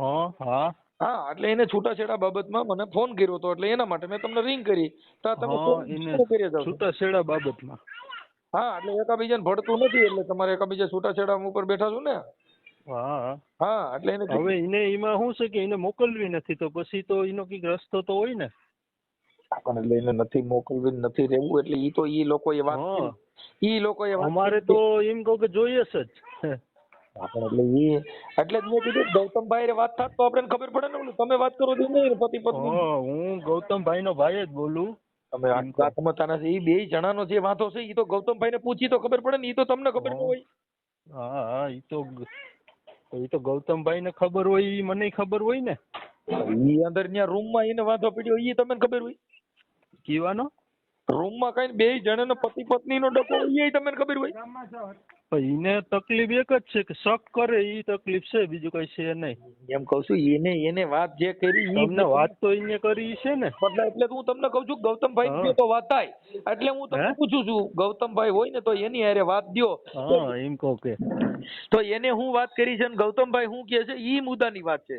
હા હા હા એટલે એને છૂટાછેડા બાબતમાં મને ફોન કર્યો હતો એટલે એના માટે મેં તમને રિંગ કરી. તો તમે હા, ફોન એને શું કરી જાવ છો? છૂટાછેડા બાબતમાં. હા એટલે એકાબીજાને ભળતું નથી એટલે તમારે એકાબીજા છૂટાછેડા ઉપર બેઠા છો ને. હા હા એટલે એને હવે એને એમાં શું છે કે એને મોકલવી નથી, તો પછી તો એનો કઈક રસ્તો તો હોય ને. આપણને લઈને નથી મોકલવી, નથી રહેવું એટલે ઈ તો ઈ લોકોએ વાત હા કરી. ઈ લોકોએ વાત અમારે કરી. તો એમ કહું કે જોઈએ છે જ. આપણે એટલે જ મેં કીધું ગૌતમભાઈ હારે વાત થાત તો આપણે ખબર પડે ને. ઓલું તમે વાત કરો છો નહીં પતિ પત્ની. હા, હું ગૌતમભાઈ નો ભાઈ જ બોલું. તમે આ સમજતા નથી. ઈ બે જણાનો જે વાંધો છે ઈ તો ગૌતમભાઈ ને પૂછી તો ખબર પડે ને. ઈ તો તમને ખબર ન હોય. હા હા, ઈ તો ગૌતમભાઈ ને ખબર હોય, ઈ મને ખબર હોય ને. ઈ અંદર ત્યાં રૂમ માં એને વાંધો પડ્યો ઈ તમને ખબર હોય. કીવાનો રૂમ માં કઈ બે જણાનો પતિ પત્ની નો ડકો હોય એ તમને ખબર હોય. એને તકલીફ એક જ છે કે શક કરે, ઈ તકલીફ છે, બીજું કઈ છે નહીં. એમ કઉ છું એને વાત જે કરી ઈ તમને વાત તો એને કરી છે ને. એટલે હું તમને કઉ છું ગૌતમભાઈ ને તો વાત થાય. એટલે હું તમને પૂછું છું ગૌતમભાઈ હોય ને તો એની હારે વાત દ્યો. હા એમ કહું કે તો એને હું વાત કરી છે ને ગૌતમભાઈ હું કે છે ઈ મુદ્દાની વાત છે.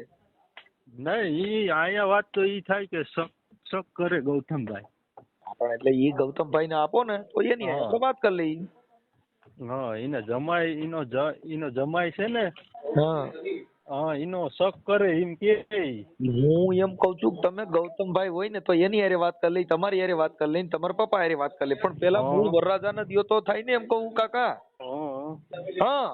નહીં, ઈ આયા વાત તો ઈ થાય કે શક કરે ગૌતમભાઈ. પણ એટલે ઈ ગૌતમભાઈ ને આપો ને તો એની હારે વાત કરી લઈ. હા, એને જમાય, એનો જમાય છે ને. હા હા, એનો શક કરે એમ કે. હું એમ કઉ છું કે તમે ગૌતમભાઈ હોય ને તો એની હારે વાત કરી લઈ, તમારી હારે વાત કરી લઈ, તમારા પપ્પા હારે વાત કરી લઈ. પણ પેલા મૂળ વરરાજાને દ્યો તો થાય ને એમ કહું કાકા. હા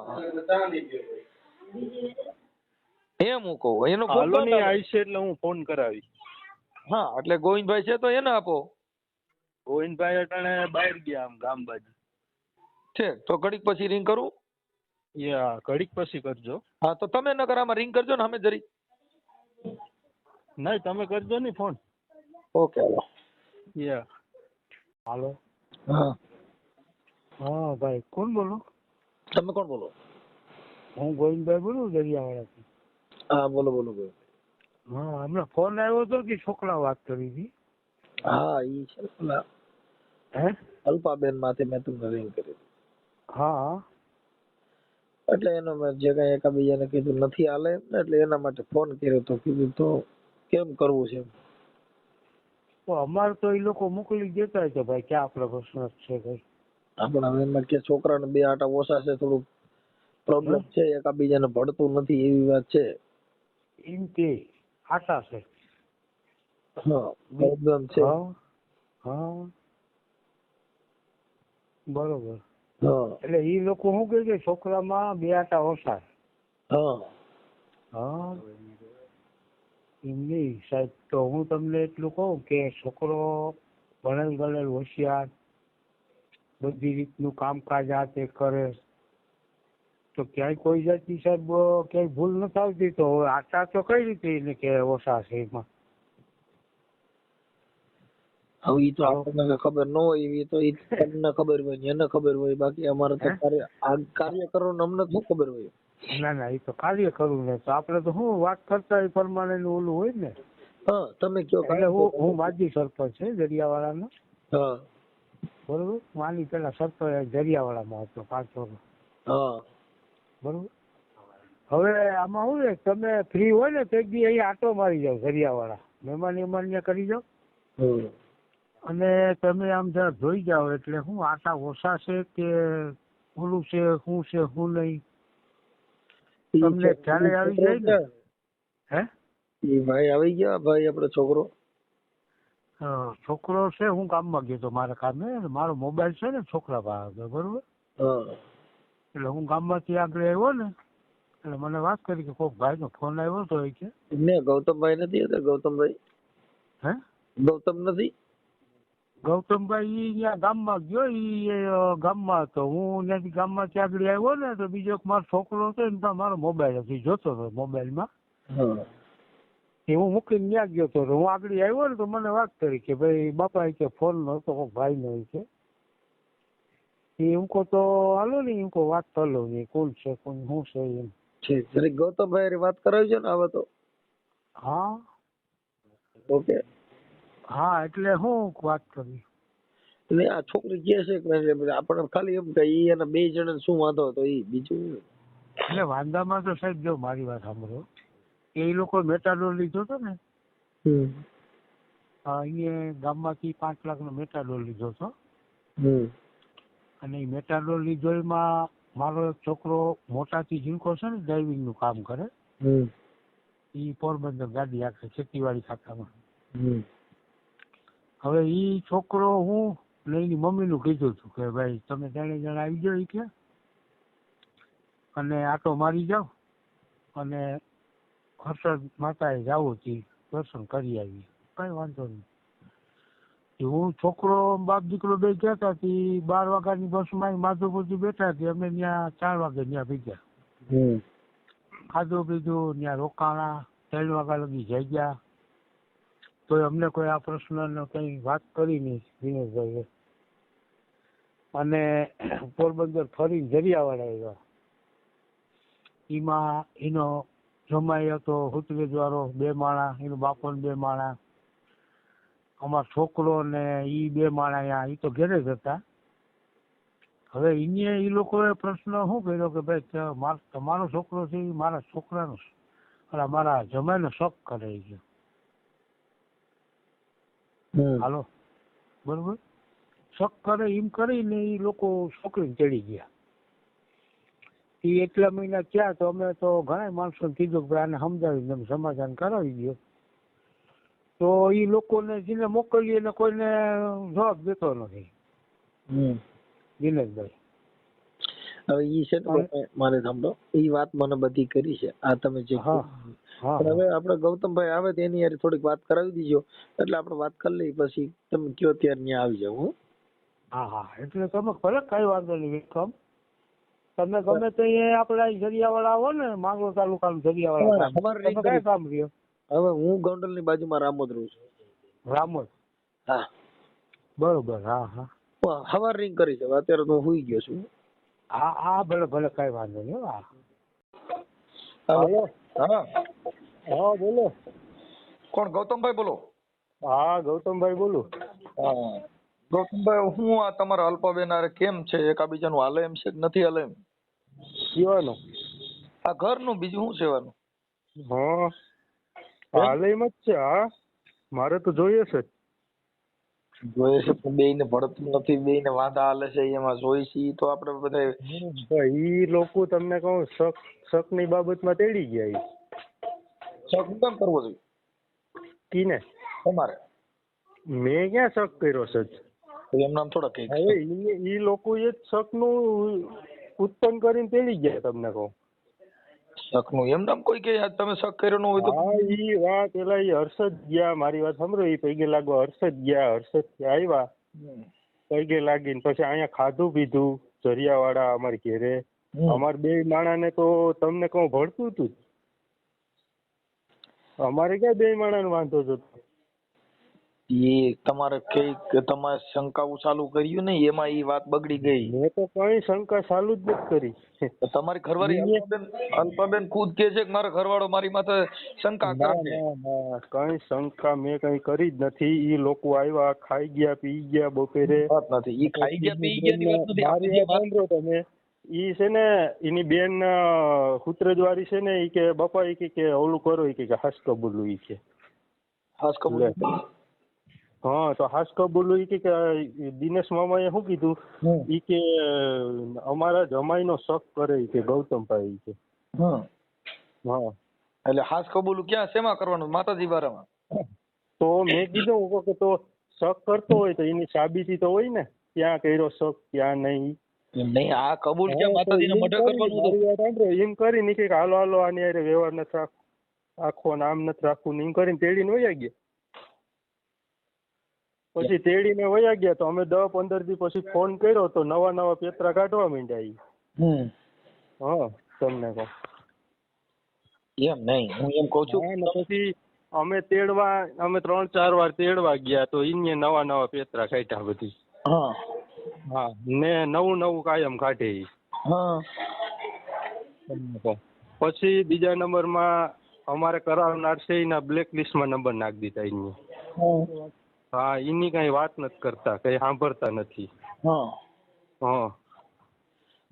એમ હું કહું. એનો ફોન હાલો ની આવી છે એટલે હું ફોન કરાવી. હા એટલે ગોવિંદભાઈ છે તો એને આપો. ગોવિંદભાઈ અટાણે બહાર ગયા આમ ગામ બાજુ છે તો ઘડીક પછી રિંગ કરું. યા ઘડીક પછી કરજો. હા તો તમે નકર આમાં રિંગ કરજો ને અમે જરી. નહીં, તમે કરજો ને ફોન. ઓકે હાલો. યા હાલો. હા હા ભાઈ, કોણ બોલો? તમે કોણ બોલો? હું ગોવિંદભાઈ બોલું, દરિયાવાળાથી. હા બોલો બોલો બોલો. હા, હમણાં ફોન આવ્યો હતો કે છોકરા વાત કરી હતી. હા ઈ છે પેલા અલ્પાબેન માંથી મેં તમને રિંગ કરી. હા એટલે એનો મેં જે કઈ એકાબીજાને કીધું નથી હાલે ને એટલે એના માટે ફોન કર્યો તો કીધું તો કેમ કરવું છે. તો અમારે તો એ લોકો મોકલી દેતા હોય તો ભાઈ ક્યાં આપણે પ્રશ્ન છે કઈ. આપણા એમાં કે છોકરાને બે આટા ઓછા છે, થોડું પ્રોબ્લેમ છે, એકાબીજાને ભળતું નથી એવી વાત છે. એમ કે આશા છે. હા પ્રોબ્લેમ છે. હા બરોબર. હા એટલે એ લોકો શું કહે છે છોકરામાં બે આટા ઓછા. હા હા એમ નહીં સાહેબ, તો હું તમને એટલું કહું કે છોકરો ભણેલ ગણેલ હોશિયાર, બધી રીતનું કામકાજ આ તે કરે, તો ક્યાંય કોઈ જાતની સાહેબ ક્યાંય ભૂલ નથી આવતી. તો આશા તો કઈ રીતે એને કે ઓછા છે એમાં. હવે ઈ તો આપણને ખબર ન હોય, એવી તો ઈ તમને ખબર હોય ને એને ખબર હોય. બાકી અમારે તો કાર્ય કરવાનું અમને શું ખબર હોય. ના એ તો કાર્ય કરવું ને તો આપણે તો શું વાત કરતા એ પ્રમાણે ઓલું હોય ને. હા તમે કયો. એટલે હું માજી સરપંચ છે દરિયાવાળાનો. હા બરોબર. હું આની પેલા સરપંચ દરિયાવાળામાં હતો 5 વર્ષ. હા બરોબર. હવે આમાં શું છે, તમે ફ્રી હોય ને તો એક દી અહીંયા આટો મારી જાવ દરિયાવાળા, મહેમાન કરી જાવ. અને તમે આમ જરા જોઈ જાઓ એટલે શું આટા ઓછા છે કે ઓલું છે, શું છે શું નહીં, તમને ખ્યાલ આવી જાય ને. હે એ ભાઈ આવી ગયા, ભાઈ આપણો છોકરો. છોકરો છે, હું ગામમાં ગયો હતો મારા કામે, મારો મોબાઈલ છે ને છોકરા પાસે, બરોબર. એટલે હું ગામમાંથી આગળ આવ્યો ને એટલે મને વાત કરી કે કોઈક ભાઈનો ફોન આવ્યો હતો એ કે ને ગૌતમભાઈ નથી હતા? ગૌતમભાઈ હે ગૌતમ નથી? ગૌતમભાઈ ઈ ત્યાં ગામમાં ગયો, ઈ ગામમાં હતો. હું ત્યાંથી ગામમાંથી આગળ આવ્યો ને તો બીજો એક મારો છોકરો હતો ને ત્યાં મારો મોબાઈલ હતો, ઈ જોતો હતો મોબાઈલમાં. હા. એ હું મૂકીને ત્યાં ગયો હતો. હું આગળ આવ્યો ને તો મને વાત કરી કે ભાઈ બાપા કે ફોન નતો કોઈક ભાઈનો છે. એ ઉनको તો હાલો ને ઉनको વાત કરી લો ને કોણ છે કોણ શું છે એમ. ઠીક. જરીક ગૌતમભાઈ હારે વાત કરાવી છે ને આવે તો. હા ઓકે. હા એટલે હું વાત કરી એટલે આ છોકરી કહે છે કે આપણે ખાલી એમ કે ઈ એના બે જણા શું વાંધો હતો ઈ બીજું. એટલે વાંધામાં તો સાહેબ જો મારી વાત સાંભળો, એ લોકો મેટાડોર લીધો હતો ને અહીંયા ગામમાંથી 5 લાખનો મેટાડોર લીધો હતો. અને એ મેટાડોર લીધો એમાં મારો એક છોકરો મોટાથી ઝીણકો છે ને ડ્રાઇવિંગ નું કામ કરે, એ પોરબંદર ગાડી આખે ખેતીવાડી ખાતામાં. હવે ઈ છોકરો હું ને એની મમ્મીનું કીધું હતું કે ભાઈ તમે 3 જણા આવી જાઓ કે અને આટો મારી જાઓ અને હર્ષદ માતાએ જાવું હતી દર્શન કરી આવીએ, કઈ વાંધો નહીં. હું છોકરો બાપ દીકરો બે ગયા હતા, 12 વાગ્યાની બસમાં માધવપુરથી બેઠા હતી. અમે ત્યાં 4 વાગે ત્યાં ભેગ્યા, ખાધું પીધું ત્યાં રોકાણા, 3 વાગ્યા લગી જઈ ગયા. તો અમને કોઈ આ પ્રશ્ન કઈ વાત કરી નહીં દિનેશભાઈ. અને પોરબંદર ફરીને જરિયાવાડા આવ્યા. એમાં એનો જમાઈ હતો હુતવેજ વાળો 2 માણા, એનો બાપો 2 માણા, અમારો છોકરો ને ઈ 2 માણા. ઈ તો ઘરે જ હતા. હવે એને એ લોકોએ પ્રશ્ન શું કર્યો કે ભાઈ તમારો છોકરો છે એ મારા છોકરાનો મારા જમાઈનો શક કરે છે. હાલો બરોબર, શક કરે એમ કરીને એ લોકો છોકરીને ચડી ગયા. એ એટલા મહિના થયા તો અમે તો ઘણા માણસોને કીધું કે આને સમજાવી તમે સમાધાન કરાવી દો. તો એ લોકોને જેને મોકલીએ ને કોઈને જવાબ દેતો નથી દિનેશભાઈ. હવે ઈ છે ને મારે સાંભળો, ઈ વાત મને બધી કરી છે આ તમે જે. હવે આપણે ગૌતમભાઈ આવે તો એની યાર થોડીક વાત કરાવી દીજો એટલે આપણે વાત કરી લઈએ, પછી તમે કયો ત્યારે ત્યાં આવી જાવ. હા હા એટલે તમે ભલે કઈ વાંધો નહીં વેલકમ. તમે ગમે તો આપણે જરિયાવાળા આવો ને, માંગરોળ તાલુકાનું જરિયાવાળા કઈ કામ રહ્યો. હવે હું ગોંડલ ની બાજુમાં રામોદ રહું છું. રામોદ? હા બરોબર. હા હા હવાર રિંગ કરી છે, અત્યારે તો હું સુઈ ગયો છું. હા હા ભલે ભલે કઈ વાંધો નહીં. હા હાલો. હા હા બોલો. કોણ? ગૌતમભાઈ બોલો? હા ગૌતમભાઈ બોલું. હા ગૌતમભાઈ, હું આ તમારા અલ્પાબેન હારે કેમ છે? એકાબીજાનું હાલે એમ છે કે નથી હાલે એમ? જીવાનું આ ઘરનું બીજું શું સેવાનું? હા હાલે એમ જ છે. હા મારે તો જોઈએ છે. જોઈએ છે પણ બેયને ભળતું નથી, બેયને વાંધા હાલે છે એમાં જોઈ છે તો આપણે બધા. ઈ લોકો તમને કહું શક ની બાબતમાં તેડી ગયા. શક કેમ કરવો જોઈએ? કીને? તમારે. મેં ક્યાં શક કર્યો છે? એમ નામ થોડા કઈ. હવે ઈ લોકો એ શક નું ઉત્પન્ન કરીને તેડી ગયા તમને કહું. શક નું એમ નામ કોઈ કે તમે શક કર્યો ન હોય તો? હા ઈ વાત પેલા ઈ હર્ષદ ગયા, મારી વાત સાંભળો, ઈ પૈગે લાગવા હર્ષદ ગયા, હર્ષદ આવ્યા પૈગે લાગીને પછી અહીંયા ખાધું પીધું જરિયાવાડા અમારી ઘેરે. અમારે 2 માણાને તો તમને કહું ભળતું હતું. અમારે ક્યાં 2 માણાને વાંધો હતો? એ તમારે કઈ તમારે શંકાઓ ચાલુ કર્યું ને એમાં ઈ વાત બગડી ગઈ. મેં તો કઈ શંકા ચાલુ જ નથી કરી. તમારી ઘરવાળી અલ્પાબેન ખુદ કે છે કે મારો ઘરવાળો મારી માથે શંકા કરે છે. કઈ શંકા મેં કઈ કરી જ નથી. ઈ લોકો આવ્યા, ખાઈ ગયા, પી ગયા બપોરે. નથી ઈ ખાઈ ગયા પી ગયા ની વાત નથી. તમે ઈ છે ને એની બેન હુતરેજવારી છે ને, ઈ કે બાપા ઈ કે ઓલું કરો, ઈ કે હાસ કબૂલું, ઈ કે હાસ કબૂલ. હા તો હાસ કબૂલું ઈ કે દિનેશ મામાએ શું કીધું, ઈ કે અમારા જમાઈનો શક કરે ઈ કે ગૌતમભાઈ કે. હા એટલે હાસ કબૂલું ક્યાં શેમાં કરવાનું? માતાજી બારામાં. તો મેં કીધું કે તો શક કરતો હોય તો એની સાબિતી તો હોય ને, ક્યાં કર્યો શક ક્યાં નહીં. એમ નહીં, આ કબૂલ ક્યાં માતાજીને મઢે કરવાનું હતું? મારી વાત સાંભળો, એમ કરીને કે હાલો હાલો આની હારે વ્યવહાર નથી રાખવો ને આમ નથી રાખવું ને એમ કરીને તેડીને વયા ગયા. પછી તેડીને વયા ગયા તો અમે 10-15 દી પછી ફોન કર્યો તો નવા પેતરા કાઢવા માંડ્યા ઈ. હા તમને કહું એમ નહીં, હું એમ કઉ છું. હા, ને પછી અમે 3-4 વાર તેડવા ગયા તો ઈને નવા પેતરા કાઢ્યા બધી. હા હા, ને નવું કાયમ કાઢે ઈ. હા તમને કહું. પછી બીજા નંબરમાં અમારે કરાવનાર છે એના બ્લેક લિસ્ટમાં નંબર નાખી દીધા ઈને. હા, એની કઈ વાત નથી કરતા, કઈ સાંભળતા નથી. હા હા,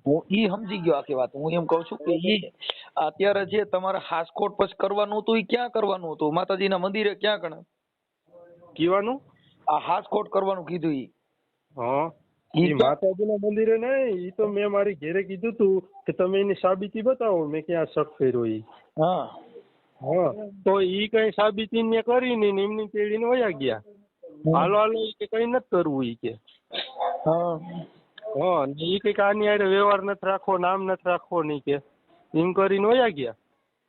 હું ઈ સમજી ગયો આખી વાત. હું એમ કઉ છું કે ઈ અત્યારે જે તમારે હાસકોટ પછી કરવાનું હતું, ઈ ક્યાં કરવાનું હતું? માતાજીના મંદિરે ક્યાં કણે? કીવાનું આ હાસકોટ કરવાનું કીધું ઈ. હા, ઈ ઈ માતાજીના મંદિરે નહીં, ઈ તો મેં મારી ઘેરે કીધું તું કે તમે એની સાબિતી બતાવો, મેં ક્યાં શક કર્યો ઈ. હા હા, તો ઈ કઈ સાબિતી ને કરી નહીં ને એમની તેડીને વયા ગયા. હાલો હાલો ઈ કે કઈ નથી કરવું ઈ કે. હા હા, ને ઈ કઈક આની હારે વ્યવહાર નથી રાખવો, નામ નથી રાખવો નહીં કે એમ કરીને વયા ગયા.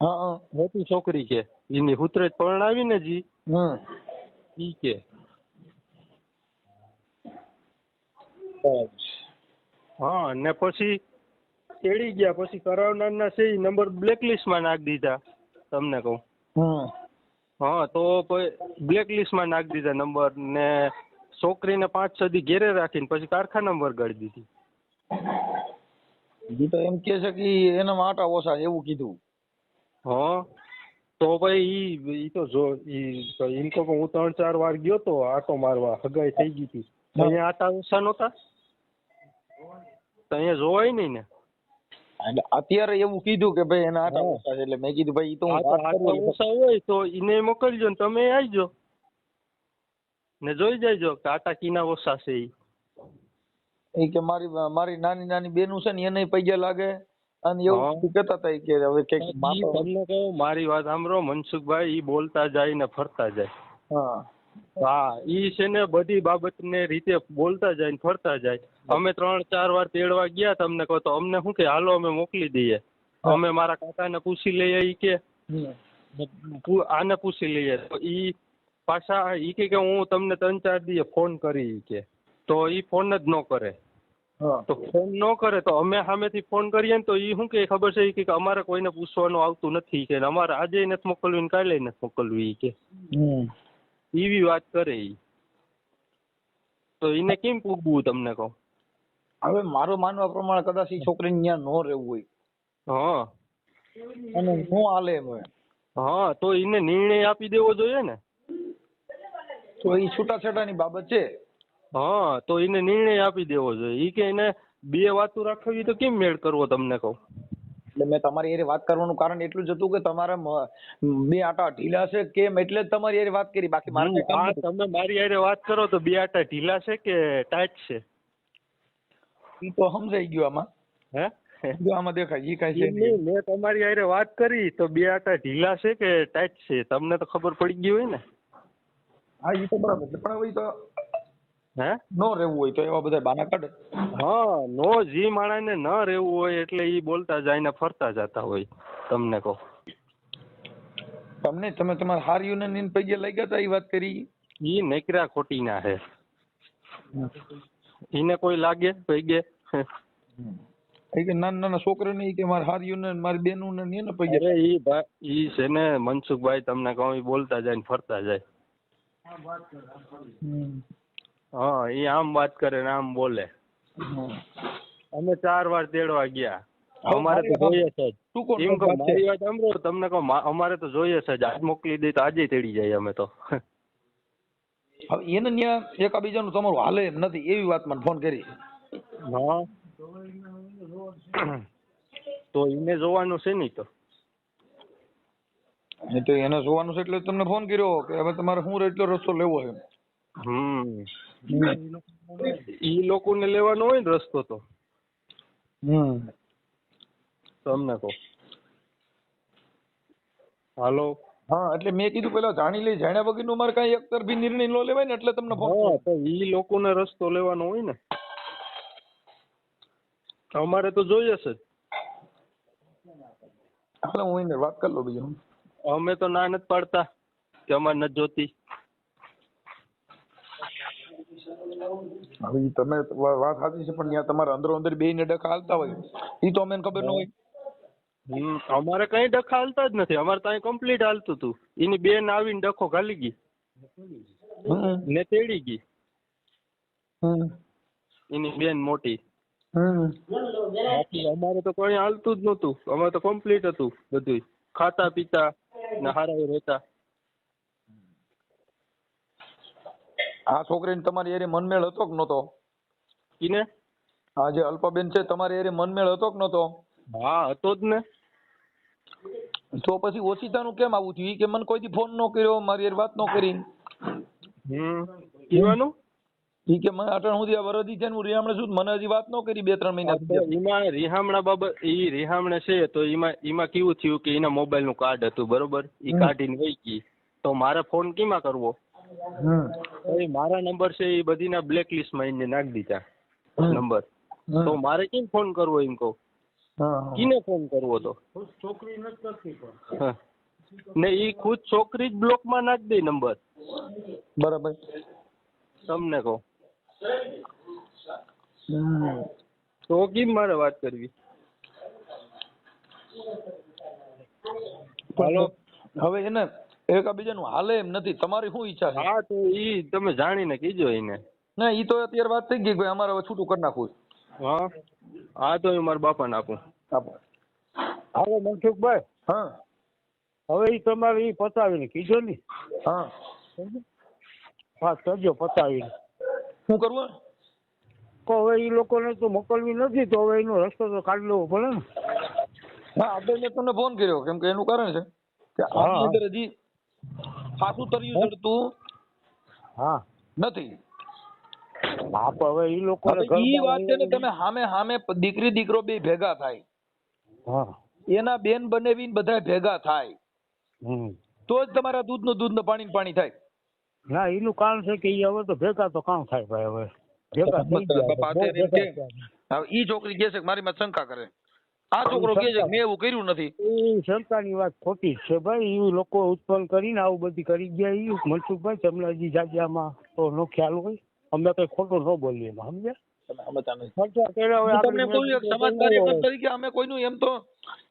હા મોટી છોકરી કે એની હુતરે પરણાવી ને જી ઈ કે. હા, ને પછી તેડી ગયા પછી કરાવનારના છે ઈ નંબર બ્લેકલિસ્ટમાં નાખી દીધા. તમને કહું. હા, તો બ્લેકલિસ્ટમાં નાખી દીધા નંબર ને છોકરીને 5-6 દી ઘેરે રાખીને પછી કારખાનામાં વરગાડી દીધી. ઈ તો એમ કે છે કે એના આટા ઓછા એવું કીધું. હા, તો ભાઈ ઈ તો જો ઈ એમ તો હું 3-4 વાર ગયો તો આટો મારવા, હગાઈ થઈ ગઈ હતી. અહીંયા આટા ઓછા નહોતા તો અહીંયા જોવાય નહીં ને. એટલે અત્યારે એવું કીધું કે ભાઈ એના આટા ઓછા છે, એટલે મેં કીધું ભાઈ ઈ તો હું વાત આટા કરું. ઓછા હોય તો ઈને મોકલજો ને તમે આવજો ને જોઈ જાયજો કે આટા કીના ઓછા છે ઈ. એ કે મારી નાની બેનું છે ને એને પૈયા લાગે અને એવું કહેતા હતા કે હવે કઈક તમને કહું, મારી વાત સાંભળો મનસુખભાઈ, ઈ બોલતા જાય ને ફરતા જાય. હા હા, ઈ છે ને બધી બાબતને રીતે બોલતા જાય ને ફરતા જાય. અમે 3-4 વાર તેડવા ગયા તમને કહો તો અમને શું કે હાલો અમે મોકલી દઈએ. અમે મારા કાકાને પૂછી લઈએ ઈ કે આને પૂછી લઈએ તો ઈ પાછા ઈ કે હું તમને 3-4 દીએ ફોન કરી ઈ કે. તો ઈ ફોન જ ન કરે. તો ફોન ન કરે તો અમે સામેથી ફોન કરીએ ને તો ઈ શું કે ખબર છે ઈ કે અમારે કોઈને પૂછવાનું આવતું નથી કે અમારે આજે નથી મોકલવી ને કાલે નથી મોકલવી ઈ કે. એવી વાત કરે ઈ. તો એને કેમ પૂગવું તમને કહું. હવે મારો માનવા પ્રમાણે કદાચ ઈ છોકરીને ત્યાં ન રહેવું હોય. હા, અને નો હાલે એમ હોય. હા, તો એને નિર્ણય આપી દેવો જોઈએ ને. તો ઈ છૂટાછેડાની બાબત છે. હા, તો એને નિર્ણય આપી દેવો જોઈએ. ઈ કે એને 2 વાતો રાખવી તો કેમ મેળ કરવો તમને કહું. એટલે મેં તમારી હારે વાત કરવાનું કારણ એટલું જ હતું કે તમારા 2 આટા ઢીલા છે કેમ, એટલે જ તમારી હારે વાત કરી. બાકી મારે કઈ કામ નતું. તમે મારી હારે વાત કરો તો 2 આટા ઢીલા છે કે ટાઈટ છે. ઈ તો સમજાઈ ગયું આમાં. હે, જો આમાં દેખાય ઈ કાઈ છે નહીં. મેં તમારી હારે વાત કરી તો 2 આટા ઢીલા છે કે ટાઈટ છે તમને તો ખબર પડી ગઈ હોય ને. હા ઈ તો બરાબર છે, પણ હવે ઈ તો હે નો રહેવું હોય તો એવા બધા બાના કાઢે. હા, નો જી માણસને ન રહેવું હોય એટલે ઈ બોલતા જાય ને ફરતા જતા હોય. તમને કહો તમે તમારા હાર યુનિયન પૈકી લઈ ગયા તા ઈ વાત કરી. ઈ નકરા ખોટી ના હે. ઈને કોઈ લાગે પૈગે. એ કે નાના છોકરાને ઈ કે મારા હાર યુનિયન મારી બેનું ને એને પૈકી. અરે ઈ છે ને મનસુખભાઈ તમને કહું ઈ બોલતા જાય ને ફરતા જાય. હા, ઈ આમ વાત કરે ને આમ બોલે. અમે 4 વાર તેડવા ગયા. અમારે તો જોઈએ છે જ. એમ કહું મારી વાત સાંભળો તમને કહું અમારે તો જોઈએ છે જ. આજ મોકલી દે તો આજે તેડી જાય અમે તો. હવે એને ત્યાં એકાબીજાનું તમારું હાલે એમ નથી એવી વાત મને ફોન કરી. હા, તો એને જોવાનું છે નહીં તો. એ તો એને જોવાનું છે એટલે તમને ફોન કર્યો કે હવે તમારે શું એટલો રસ્તો લેવો છે. ઈ લોકોને લેવાનો હોય ને રસ્તો તો. તમને કહું. હાલો. હા, એટલે મેં કીધું પેલા જાણી લઈ, જાણ્યા વગરનું મારે કઈ એકતરફી નિર્ણય ન લેવાય ને એટલે તમને ફોન. હા, તો ઈ લોકોને રસ્તો લેવાનો હોય ને. અમારે તો જોઈએ છે. હાલો હું એને વાત કરી લઉં બીજું. અમે તો ના નથી પાડતા કે અમારે નથી જોતી. હવે ઈ તમે વાત સાચી છે, પણ ત્યાં તમારે અંદરો અંદર બે ને ડખા હાલતા હોય ઈ તો અમને ખબર ન હોય. અમારે કઈ ડખા હાલતા જ નથી. અમારે ત્યાં કમ્પ્લીટ હાલતું હતું. એની બેન આવીને ડખો ઘાલી ગઈ ને તેડી ગઈ. એની બેન મોટી. બાકી અમારે તો કોઈ હાલતું જ નતું. અમારે તો કમ્પ્લીટ હતું બધું, ખાતા પીતા ને હારા રહેતા. આ છોકરીને તમારી એરે મનમેળ હતો કે નતો? ઈને આ જે અલ્પાબેન છે તમારી એરે મનમેળ હતો કે નતો? હા હતો જ ને. તો પછી ઓછીતાનું કેમ આવું થયું? ઈ કે મને કોઈ દી ફોન ન કર્યો, મારી હારે વાત ન કરી. કહેવાનું ઈ કે મને અટણ સુધી આ વરદી છે ને હું રીહામણે છું, મને હજી વાત ન કરી 2-3 મહિના. એમાં રિહામણા બાબત ઈ રિહામણે છે તો એમાં કેવું થયું કે એના મોબાઈલ નું કાર્ડ હતું બરોબર, ઈ કાઢીને વહી ગઈ. તો મારે ફોન કેમાં કરવો? મારા નંબર છે એ બધીના બ્લેક લિસ્ટ માં એને નાખી દીધા નંબર. તો મારે કેમ ફોન કરવો એમ કહું? કીને ફોન કરવો? તો છોકરી નથી કરતી પણ ને ઈ ખુદ છોકરી જ બ્લોક માં નાખી દે નંબર. બરાબર તમને કહું તો કેમ મારે વાત કરવી? હાલો હવે એને એકાબીજાનું હાલે એમ નથી. તમારી શું ઈચ્છા છે? હા તો ઈ તમે જાણીને કીજો એને. ના ઈ તો અત્યારે વાત થઈ ગઈ કે ભાઈ અમારે હવે છૂટું કરી નાખવું. હા હા તો એ મારા બાપાને આપું. આપો. હવે મનસુખભાઈ, હા હવે ઈ તમારે ઈ પતાવીને કીધો ને. હા વાત કરજો પતાવીને. શું કરવું? તો હવે ઈ લોકોને તો મોકલવી નથી, તો હવે એનો રસ્તો તો કાઢી લેવો પડે ને. હા આપણે મેં તમને ફોન કર્યો કેમ કે એનું કારણ છે કે આની અંદર હજી સાચું તર્યું ચડતું હા નથી. હા પણ હવે ઈ લોકોને હવે ઈ વાત છે ને, તમે સામે સામે દીકરી દીકરો બે ભેગા થાય, હા એના બેન બનેવીને બધા ભેગા થાય તો જ તમારા દૂધનું દૂધ ને પાણી પાણી થાય. ના એનું કારણ છે કે ઈ હવે તો ભેગા તો કામ થાય ભાઈ. હવે ભેગા થઈ ગયા. હવે ઈ છોકરી કહે છે કે મારી માં શંકા કરે, આ છોકરો કહે છે કે મેં એવું કર્યું નથી. એ શંકાની વાત ખોટી છે ભાઈ. એ લોકો ઉત્પન્ન કરીને આવું બધી કરી ગયા. એ મનસુખભાઈ તમને હજી જાગ્યામાં તો નો ખ્યાલ હોય. અમે કઈ ખોટું ન બોલીએ એમાં, સમજ્યા? તમને કોઈ સમાજ કાર્યકર તરીકે અમે કોઈનું એમ તો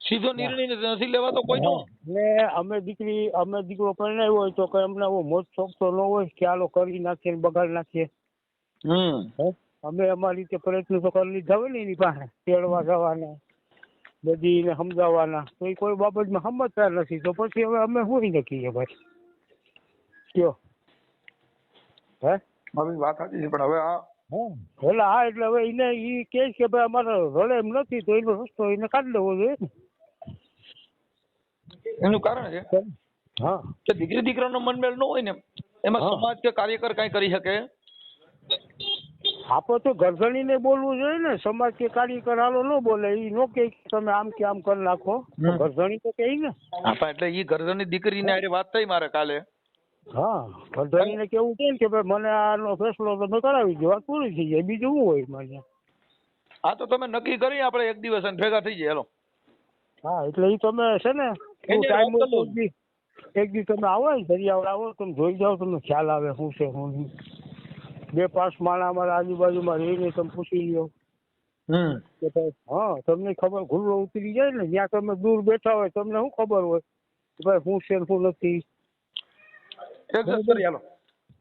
સીધો નિર્ણય નથી લેવાતો કોઈનો. ને અમે દીકરો પરણાવ્યો હોય તો કઈ અમને મોજ શોખ તો ન હોય કે આલો કરી નાખીએ બગાડી નાખીએ. અમે અમારી રીતે પ્રયત્ન તો કરી લીધા હોય ને એની પાસે તેડવા જવાના, બધી એને સમજાવવાના. તો એ કોઈ બાબતમાં સમજતા નથી, તો પછી હવે અમે શું નક્કીએ ભાઈ કયો? હે વાત સાચી છે પણ હવે આ એટલે હા એટલે હવે એને ઈ કે છે કે ભાઈ અમારે રડે એમ નથી તો એનો રસ્તો એને કાઢી લેવો જોઈએ ને. એનું કારણ છે હા કે દીકરી દીકરાનો મનમેળ ન હોય ને એમાં સમાજ કે કાર્યકર કઈ કરી શકે? આપણે તો ગરધણીને બોલવું જોઈએ ને. સમાજ કે કાર્યકર હાલો ન બોલે, ઈ નો કે તમે આમ કે આમ કરી નાખો. ગરધણી તો કે ને. એટલે ઈ ગરધણી દીકરીને આરે વાત થઈ મારે કાલે. હા ગરધણીને કેવું છે ને કે ભાઈ મને આનો ફેસલો તમે કરાવી દો, વાત પૂરી થઈ જાય. બીજું શું હોય મારે? હા તો તમે નક્કી કરી આપણે એક દિવસ ભેગા થઈ જાય. હાલો. હા એટલે ઈ તમે છે ને ટાઈમ એક દી તમે આવો ને દરિયાવળ આવો, તમે જોઈ જાઓ, તમને ખ્યાલ આવે શું છે શું નહીં. 2-5 માણા અમારા આજુબાજુમાં રહીને તમે પૂછી લ્યો કે ભાઈ હા તમને ખબર ઘૂલો ઉતરી જાય ને. જ્યાં તમે દૂર બેઠા હોય તમને શું ખબર હોય કે ભાઈ શું છે શું નથી.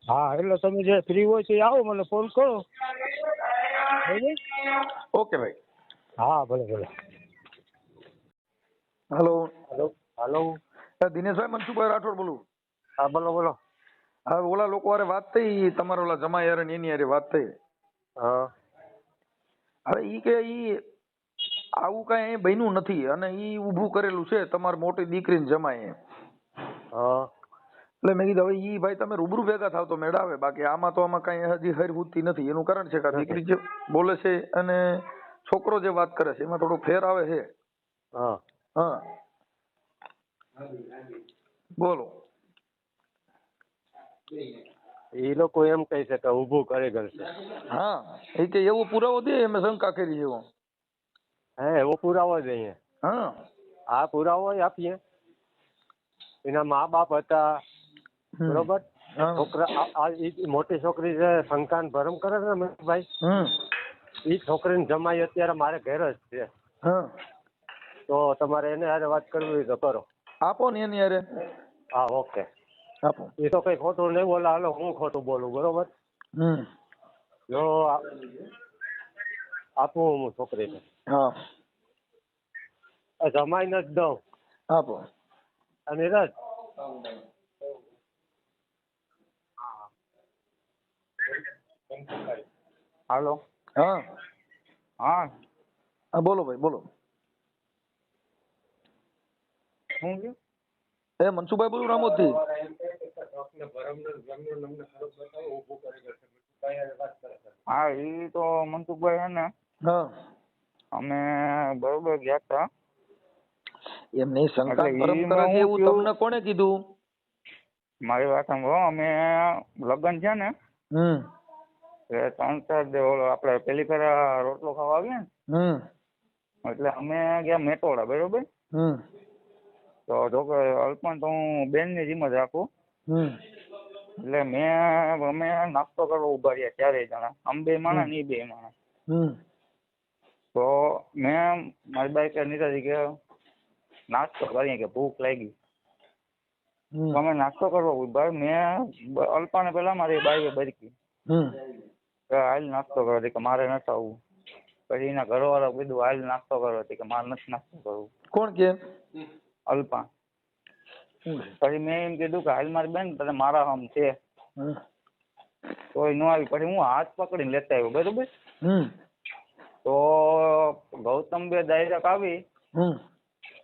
હા એટલે તમે જે ફ્રી હોય તો આવો, મને ફોન કરો. ઓકે ભાઈ. હા ભલે ભલે. હેલો હાલો દિનેશભાઈ, મનસુખભાઈ રાઠોડ બોલું. હા બોલો બોલો. હા ઓલા લોકો હારે વાત થઈ, તમારા ઓલા જમાઈ હારે ને એની હારે વાત થઈ. હા હવે ઈ કે ઈ આવું કઈ અહીં બન્યું નથી અને ઈ ઊભું કરેલું છે તમારી મોટી દીકરીને જમાઈએ. હા એટલે મેં કીધું હવે ઈ ભાઈ તમે રૂબરૂ ભેગા થાવ તો મેળાવે, બાકી આમાં તો આમાં કઈ હજી હર હુતી નથી. એનું કારણ છે કે દીકરી જે બોલે છે અને છોકરો જે વાત કરે છે એમાં થોડો ફેર આવે છે. હા હા બોલો. એ લોકો એમ કહે છે કે ઊભું કરે છે. હા એ કે એવો પુરાવો દે, અમે શંકા કરી એવો. હે એવો પુરાવો જોઈએ. હા આ પુરાવો આપીએ. એના મા બાપ હતા બરોબર. હા. છોકરા ઈ મોટી છોકરી છે સંતાન ભરમ કરે છે ને ભાઈ. ઈ છોકરીને જમાઈ અત્યારે મારે ઘેર જ છે. હા તો તમારે એને હારે વાત કરવી હોય તો કરો. આપો ને એની હારે. હા ઓકે. આપો. એ તો કઈ ખોટું નહીં બોલે. હાલો હું ખોટું બોલું બરોબર. જો આપું હું છોકરીને. હા જમાઈને જ દઉં. આપો. અને રજ હાલો. હા હા હા બોલો ભાઈ બોલો. શું છે? એ મનસુખભાઈ બોલું રામોદ થી. હા એ તો મનસુખભાઈ હે ને હા અમે બરોબર ગયા હતા. એમની સંતાન એટલે પરંપરા એમાં છે હું એવું થયું? તમને કોણે કીધું? મારી વાત સાંભળો. અમે લગ્ન છે ને એટલે 3-4 ઓલો આપણે પેલી ફેર રોટલો ખાવા આવીએ ને એટલે અમે ગયા મેટોડા બરોબર. તો જો કે અલ્પન તો હું બેન ની જીમ જ રાખું. એટલે અમે નાસ્તો કરવા ઉભા રહ્યા 4 જણા. અમે 2 માણસ ને 2 માણસ. તો મેં મારી બાઈક નીકળી કે નાસ્તો કરીએ કે ભૂખ લાગી. તો અમે નાસ્તો કરવા ઉભા. મેં અલ્પાને પેલા મારી બાઈએ બરકી હાલ નાસ્તો કરો કે મારે નથી આવવું. પછી એના ઘરવાળા કીધું હાલ નાસ્તો કરો કે મારે નથી નાસ્તો કરવું. કોણ કે? અલ્પા. પછી મેં એમ કીધું કે હાલ મારી બેન તને મારા આમ છે તોય ન આવી. પછી હું હાથ પકડીને લેતા આવ્યો બરોબર. તો ગૌતમ બે ડાયરેક્ટ આવી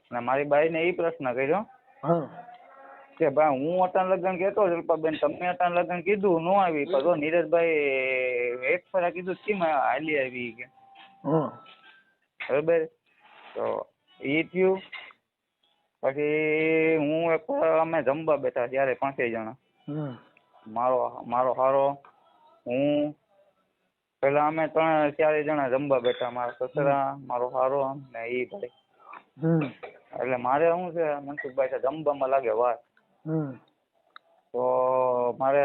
અને મારી બાઈ ને એ પ્રશ્ન કર્યો કે ભાઈ હું અટાણ લગ્ન કેતો અલ્પાબેન તમે અટાણ લગ્ન કીધું ન આવી. પણ નીરજભાઈ એક ફરા કીધું કેમ હાલી આવી કે બરોબર. તો એ થયું. પછી હું એક અમે જમવા બેઠા ત્યારે 5 જણા. મારો હારો હું પેલા અમે 3-4 જણા જમવા બેઠા. મારા સસરા મારો હારો ને એ ભાઈ. એટલે મારે શું છે મનસુખભાઈ જમવામાં લાગે વાર. તો મારે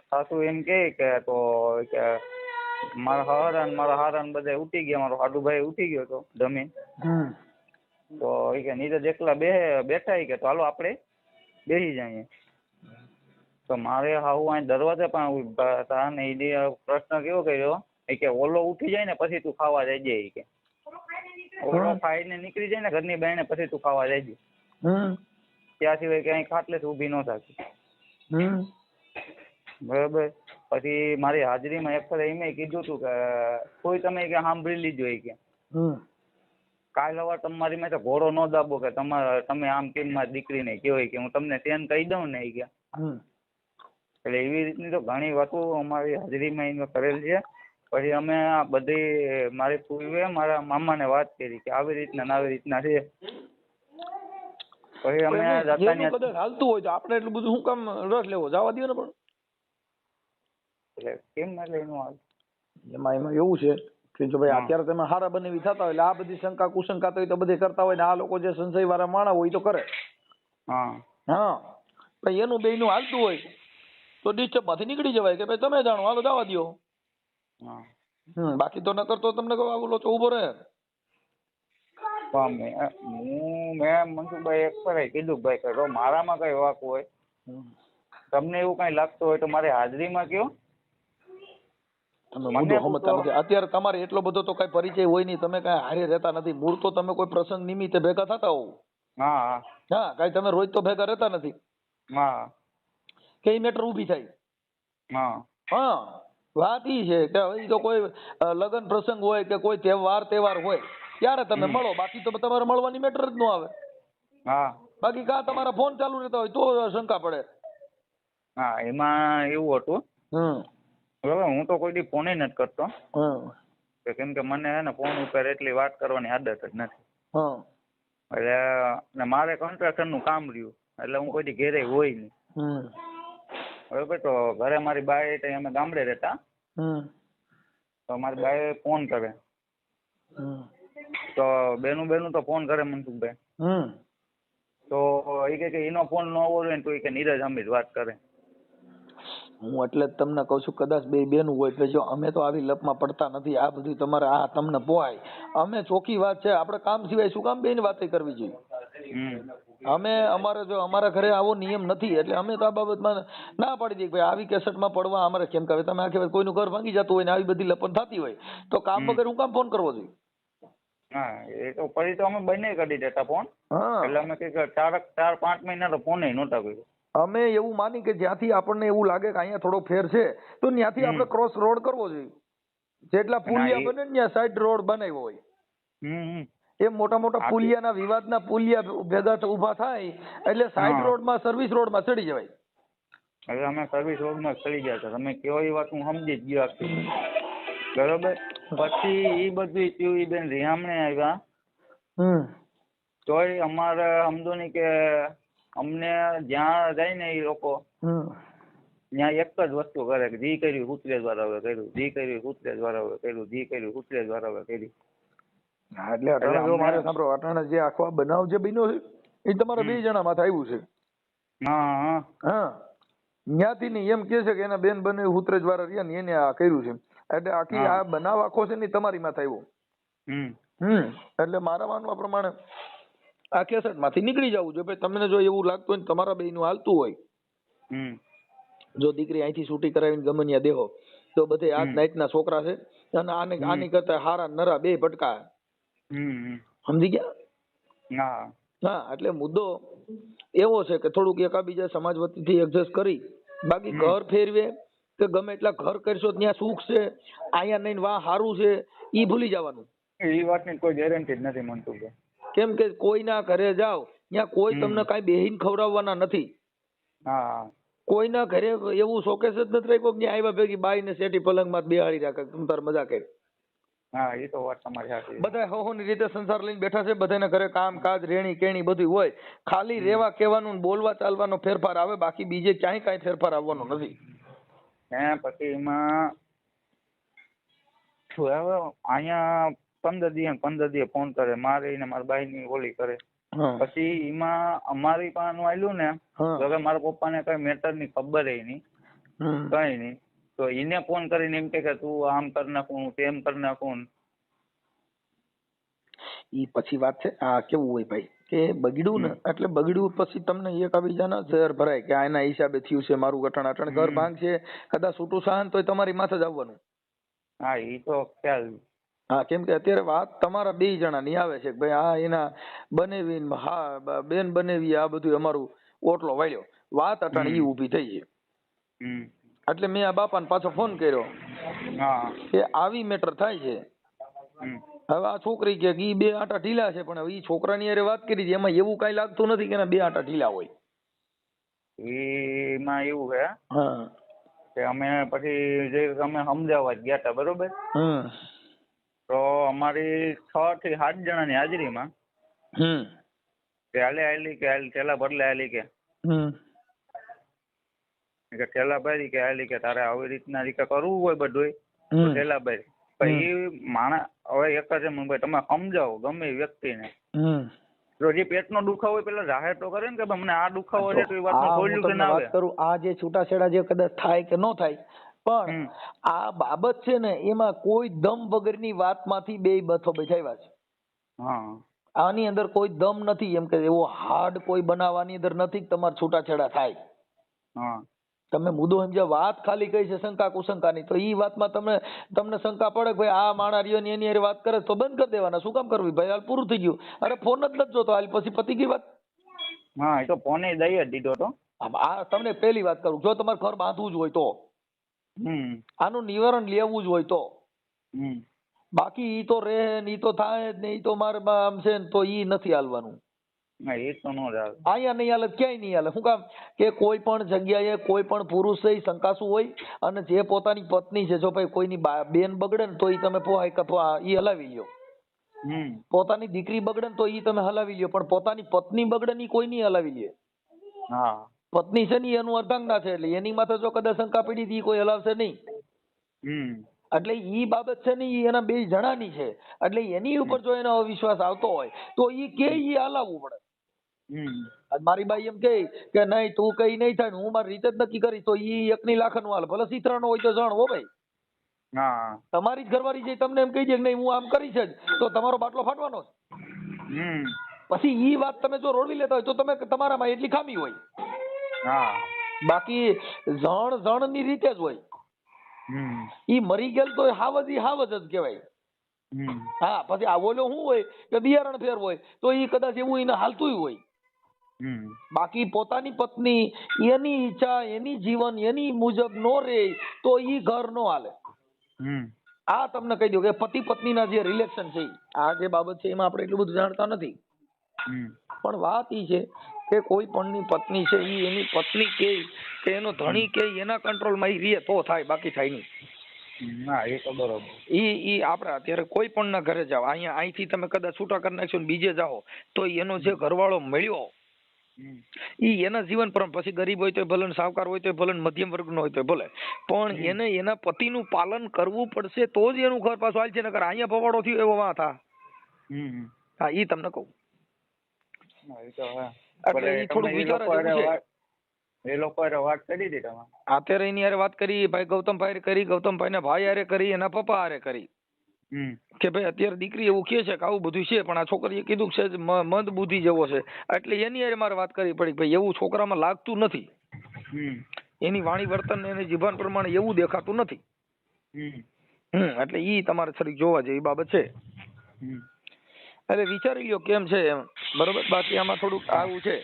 સાસુ એમ કે તો કે મારા હારા બધા ઉઠી ગયા. મારો હાડુભાઈ ઉઠી ગયો હતો જમીન. તો એ કે નીરજ એકલા બેઠા કે તો હાલો આપણે બેસી જઈએ. તો મારે હાવું અહીં દરવાજે પણ ઉભા હતા ને એ પ્રશ્ન કેવો કર્યો કે ઓલો ઉઠી જાય ને પછી તું ખાવા જઈ જાય કે ઓલો ખાઈને નીકળી જાય ને ઘરની બહાર ને પછી તું ખાવા જઈ જાય. ત્યાં સિવાય ક્યાંય ખાટલે ઊભી ન થતી. બરોબર. પછી મારી હાજરીમાં એક ફરે એમ કીધું તું કે કોઈ તમે કે સાંભળી લીધો કે કાલ સવાર તમારી મેં ઘોડો ન દાબો કે તમે આમ કેમ મારી દીકરીને કહેવાય કે હું તમને તેન કહી દઉં ને કે. એટલે એવી રીતની તો ઘણી વાતો અમારી હાજરીમાં એને કરેલ છે. પછી અમે આ બધી મારી પૂર્વે મારા મામાને વાત કરી કે આવી રીતના છે. પછી અમે કદાચ હાલતું હોય તો આપણે એટલું બધું શું કામ રસ લેવો? જવા દો ને. પણ એટલે કેમ એટલે એનું હાલ એમાં એવું છે કે જો ભાઈ અત્યારે તમે હારા બનેવી થતા હોય એટલે આ બધી શંકા કુશંકા તો એ તો બધે કરતા હોય ને આ લોકો જે સંશય વાળા માણા હોય તો કરે. હા ભાઈ એનું બેયનું હાલતું હોય તો ડિસ્ટર્બ માંથી નીકળી જવાય કે ભાઈ તમે જાણો હાલો જવા દો. બાકી તો નકર તો તમને આવું લોચો ઉભો રહે. મેં મનસુખભાઈ એક ફરે કીધું ભાઈ કરો મારામાં કઈ વાક હોય તમને એવું કઈ લાગતું હોય તો મારી હાજરીમાં કયો. તમે મુદ્દો સમજતા નથી. અત્યારે તમારે એટલો બધો તો કઈ પરિચય હોય નહીં. તમે કઈ હારે રહેતા નથી. મૂળ તો તમે કોઈ પ્રસંગ નિમિત્તે ભેગા થતા હોવ. હા કઈ તમે રોજ તો ભેગા રહેતા નથી. કે એ મેટર ઊભી થાય. હા વાત ઈ છે કે હવે તો કોઈ લગ્ન પ્રસંગ હોય કે કોઈ તહેવાર હોય ત્યારે તમે મળો. બાકી તો તમારે મળવાની મેટર જ ન આવે. બાકી કા તમારા ફોન ચાલુ રહેતા હોય તો શંકા પડે. એમાં એવું હતું બરોબર. હું તો કોઈ દી ફોન નથી કરતો કેમ કે મને હે ને ફોન ઉપર એટલી વાત કરવાની આદત જ નથી. એટલે મારે કન્સ્ટ્રક્શન નું કામ રહ્યું એટલે હું કોઈ દી ઘેરે હોય નહીં. બરોબર. તો ઘરે મારી બાઈ અમે ગામડે રહેતા તો મારી બાઈ ફોન કરે તો બેનું તો ફોન કરે મનસુખભાઈ. તો એ કે એનો ફોન ન હોવો જોઈએ તો એ કે નીરજ અમે જ વાત કરે. હું એટલે જ તમને કહું છું કદાચ બે બેનું હોય એટલે જો અમે તો આવી લપમાં પડતા નથી. આ બધું તમારે આ તમને પોહાય. અમે ચોખ્ખી વાત છે, આપણે કામ સિવાય શું કામ બેન વાતે કરવી જોઈએ. અમે અમારે જો અમારા ઘરે આવો નિયમ નથી એટલે અમે તો આ બાબતમાં ના પાડી દઈએ ભાઈ આવી કેસેટમાં પડવા અમારે કેમ કે તમે આખી કોઈનું ઘર ભાંગી જતું હોય ને આવી બધી લપન થતી હોય તો કામ વગર હું કામ ફોન કરવો જોઈએ. હા એ તો પછી તો અમે બંને કરી દેતા ફોન. એટલે અમે કઈક 4-5 મહિના તો ફોન નહોતા કર્યો. અમે એવું માની કે જ્યાંથી આપણને એવું લાગે કે અહીંયા થોડો ફેર છે તો ત્યાંથી આપણે ક્રોસ રોડ કરવો જોઈએ. જેટલા પુલિયા બને ને ત્યાં સાઈડ રોડ બનાવ્યો હોય એ મોટા મોટા પુલિયાના વિવાદના પુલિયા ભેગા ઉભા થાય એટલે સાઈડ રોડમાં સર્વિસ રોડમાં ચડી જવાય. હવે અમે સર્વિસ રોડમાં ચડી ગયા હતા. તમે કયો એ વાત હું સમજી જ ગયો આખી. બરોબર. પછી એ બધું થયું. એ બેન રિહામણે આવ્યા તોય અમારે સમજો ને કે અમને જ્યાં જાય ને એ લોકો ત્યાં એક જ વસ્તુ કરે કે જી કર્યું હુતરેજ વાળાએ કર્યું, જી કર્યું હુતરેજ વાળાએ કર્યું, જી કર્યું હુતરેજ વાળાએ કર્યું. એટલે અટાણે જો મારે સાંભળો અટાણે જે આખો બનાવ જે બન્યો છે એ તમારા 2 જણા માથે આવ્યું છે. હા ત્યાંથી નહીં એમ કે છે કે એના બેન બને હુતરેજ વાળા રહ્યા ને એને આ કર્યું છે એટલે આખી આ બનાવ આખો છે ને તમારી માથે આવ્યો. એટલે મારા માનવા પ્રમાણે આ કેસેટ માંથી નીકળી જવું જોઈએ. ભાઈ તમને જો એવું લાગતું હોય ને તમારા બેયનું હાલતું હોય જો દીકરી અહીંથી છૂટી કરાવીને ગમે ત્યાં દેહો તો બધે આજ નાઈટના છોકરા છે અને આની કરતા હારા નરા બે ભટકા. સમજી ગયા? હા એટલે મુદ્દો એવો છે કે થોડુંક એકાબીજા સમાજ વતીથી એડજસ્ટ કરી બાકી ઘર ફેરવે કે ગમે એટલા ઘર કરશો ત્યાં સુખ છે અહીંયા નહીં વાહ સારું છે ઈ ભૂલી જવાનું. એ વાતની કોઈ ગેરંટી જ નથી મનસુખભાઈ. કેમ કે કોઈના ઘરે જાઓ ત્યાં કોઈ તમને કઈ બેહીન ખવડાવવાના નથી. કોઈના ઘરે એવું શોકેસ જ નથી રાખ્યો કે આવ્યા ભેગી બાઈ ને શેઠી પલંગમાં બેહાડી રાખે તમે તાર મજા કરી. એ તો વાત તમારી સાચી. બધા હોહોની રીતે સંસાર લઈને બેઠા છે. બધાના ઘરે કામ કાજ રેણી કેણી બધું હોય. ખાલી રેવા કહેવાનું બોલવા ચાલવાનો ફેરફાર આવે બાકી બીજે ક્યાંય કાંઈ ફેરફાર આવવાનો નથી. પછી એમાં અહીંયા 15 દિવસ ફોન કરે મારી ને મારા બાઈ ની ઓલી કરે. પછી એમાં અમારી પાસે આવેલું ને તો મારા પપ્પા ને કઈ મેટર ની ખબર નહીં કઈ નહીં તો એને ફોન કરીને એમ કે તું આમ કરી નાખું તેમ કરી નાખું. ઈ પછી વાત છે. આ કેવું હોય ભાઈ કે બગડ્યું ને એટલે બગડ્યું પછી તમને એકબીજાના ઝેર ભરાય કે આના હિસાબે થયું છે મારું ગઠણ અટણ ઘર ભાંગ છે કદાચ છૂટું સહન તો તમારી માથે જ આવવાનું. હા એ તો ખ્યાલ. હા કેમ કે અત્યારે વાત તમારા 2 જણાની આવે છે કે ભાઈ આ એના બનેવી હા બેન બનેવી આ બધું અમારું ઓટલો વાળ્યો વાત અટાણે ઈ ઊભી થઈ છે. એટલે મેં આ બાપાને પાછો ફોન કર્યો કે આવી મેટર થાય છે. હવે આ છોકરી કે ઈ 2 આંટા ઢીલા છે પણ ઈ છોકરાની હારે વાત કરી એમાં એવું કઈ લાગતું નથી કે 2 આંટા ઢીલા હોય. એમાં એવું છે કે અમે પછી જે અમે સમજાવવા ગયા હતા બરોબર તો અમારી 6 થી 7 જણાની હાજરીમાં કે હાલે આલી કે ઠેલા બદલે આલી કે ઠેલા ભરી કે આલી કે તારે આવી રીતના રીતે કરવું હોય બધું ઠેલા ભરી પછી માણસ હવે એક જ ભાઈ તમે સમજાવો ગમે વ્યક્તિને જો જે પેટનો દુખાવો હોય પેલા જાહેર તો કરે ને કે મને આ દુખાવો છે તો એ વાતનું સોલ્યુશન આવે. આ જે છૂટાછેડા જે કદાચ થાય કે ન થાય પણ આ બાબત છે ને એમાં કોઈ દમ વગરની વાતમાંથી 2 બથો બેઠાવ્યા છે. આની અંદર કોઈ દમ નથી એમ કે એવો હાર્ડ કોઈ બનાવવાની અંદર નથી તમારે છૂટાછેડા થાય. તમે મુદ્દો સમજ્યા વાત ખાલી કઈ છે શંકા કુશંકાની તો ઈ વાતમાં તમને શંકા પડે ભાઈ આ માણા રહ્યો ને એની હારે વાત કરે તો બંધ કરી દેવાના. શું કામ કરવી ભાઈ હાલ પૂરું થઈ ગયું. અરે ફોન જ નથી જોતો હાલ પછી પતી ગઈ વાત. એ તો ફોને દઈ જ દીધો તો. આ તમને પહેલી વાત કરું જો તમારે ઘર બાંધવું જ હોય તો આનું નિવારણ લેવું જ હોય તો બાકી ઈ તો રહે ને ઈ તો થાય ને ઈ તો મારે આમ છે ને તો ઈ નથી હાલવાનું. અહીંયા નહીં હાલે ક્યાંય નહીં હાલે. શું કામ કે કોઈ પણ જગ્યાએ કોઈ પણ પુરુષ શંકાસુ હોય અને જે પોતાની પત્ની છે જો ભાઈ કોઈની બેન બગડે ને તો ઈ તમે ઈ હલાવી લ્યો. પોતાની દીકરી બગડે ને તો ઈ તમે હલાવી લ્યો પણ પોતાની પત્ની બગડે ને કોઈ નહીં હલાવી લે. પત્ની છે ને એનું અર્ધાંગના છે એટલે એની માથે જો કદાચ શંકા પડી ઈ કોઈ હલાવશે નહીં. એટલે ઈ બાબત છે ને ઈ એના બે જણાની છે. એટલે એની ઉપર જો એનો અવિશ્વાસ આવતો હોય તો ઈ કે ઈ હલાવવું પડે. મારી બાઈ એમ કે નહીં તું કઈ નહીં થાય હું મારી રીતે જ નક્કી કરીશ તો ઈ એકની લાખનું હાલ ભલે સીતરાનો હોય તો જણ હો ભાઈ. તમારી જ ઘરવાળી છે તમને એમ કહી દે કે નહીં હું આમ કરીશ જ તો તમારો બાટલો ફાટવાનો જ. પછી ઈ વાત તમે જો રોડવી લેતા હોય તો તમે તમારામાં એટલી ખામી હોય. બાકી જણ ની રીતે જ હોય. ઈ મરી ગયેલ તો હાવજ જ કહેવાય. હા પછી આ ઓલો શું હોય કે બિયારણ ફેર હોય તો ઈ કદાચ એવું એને હાલતું હોય. બાકી પોતાની પત્ની એની ઈચ્છા એની જીવન એની મુજબ નો રે તો ઈ ઘર નો હાલે. આ તમને કહી દઉં કે પતિ પત્નીના જે રિલેશન છે આ જે બાબત છે એમાં આપણે એટલું બધું જાણતા નથી. પણ વાત ઈ છે કે કોઈ પણની પત્ની છે ઈ એની પત્ની કે એનો ધણી કે એના કંટ્રોલમાં ઈ રહે તો થાય બાકી થાય નહીં. ના એ તો બરોબર. ઈ આપણે અત્યારે કોઈ પણ ના ઘરે જાઓ અહીંથી તમે કદાચ છૂટા કરી નાખશો ને બીજે જાઓ તો એનો જે ઘરવાળો મળ્યો ઈ એના જીવન પર પછી ગરીબ હોય તો ભલે સાવકાર હોય તો ભલે મધ્યમ વર્ગનો હોય તો ભલે પણ એને એના પતિનું પાલન કરવું પડશે તો જ એનું ઘર પાછું હાલ છે નકર અહીંયા ભવાડો થયો એવો વાત. હા ઈ તમને કહું. એટલે ઈ થોડું વિચાર છે. એ લોકો વાત કરી દીધી તમે અત્યારે એની હારે વાત કરી ભાઈ ગૌતમભાઈ કરી ગૌતમભાઈ ના ભાઈ હારે કરી એના પપ્પા હારે કરી કે ભાઈ અત્યારે દીકરી એવું કહે છે કે આવું બધું છે પણ આ છોકરીએ કીધું છે મંદ બુદ્ધિ જેવો છે એટલે એની હારે મારે વાત કરવી પડી ભાઈ એવું છોકરામાં લાગતું નથી. એની વાણી વર્તન એની જીવન પ્રમાણે એવું દેખાતું નથી. એટલે ઈ તમારે થોડીક જોવા જેવી બાબત છે. એટલે વિચારી લ્યો કેમ છે એમ બરોબર. બાકી આમાં થોડુંક આવું છે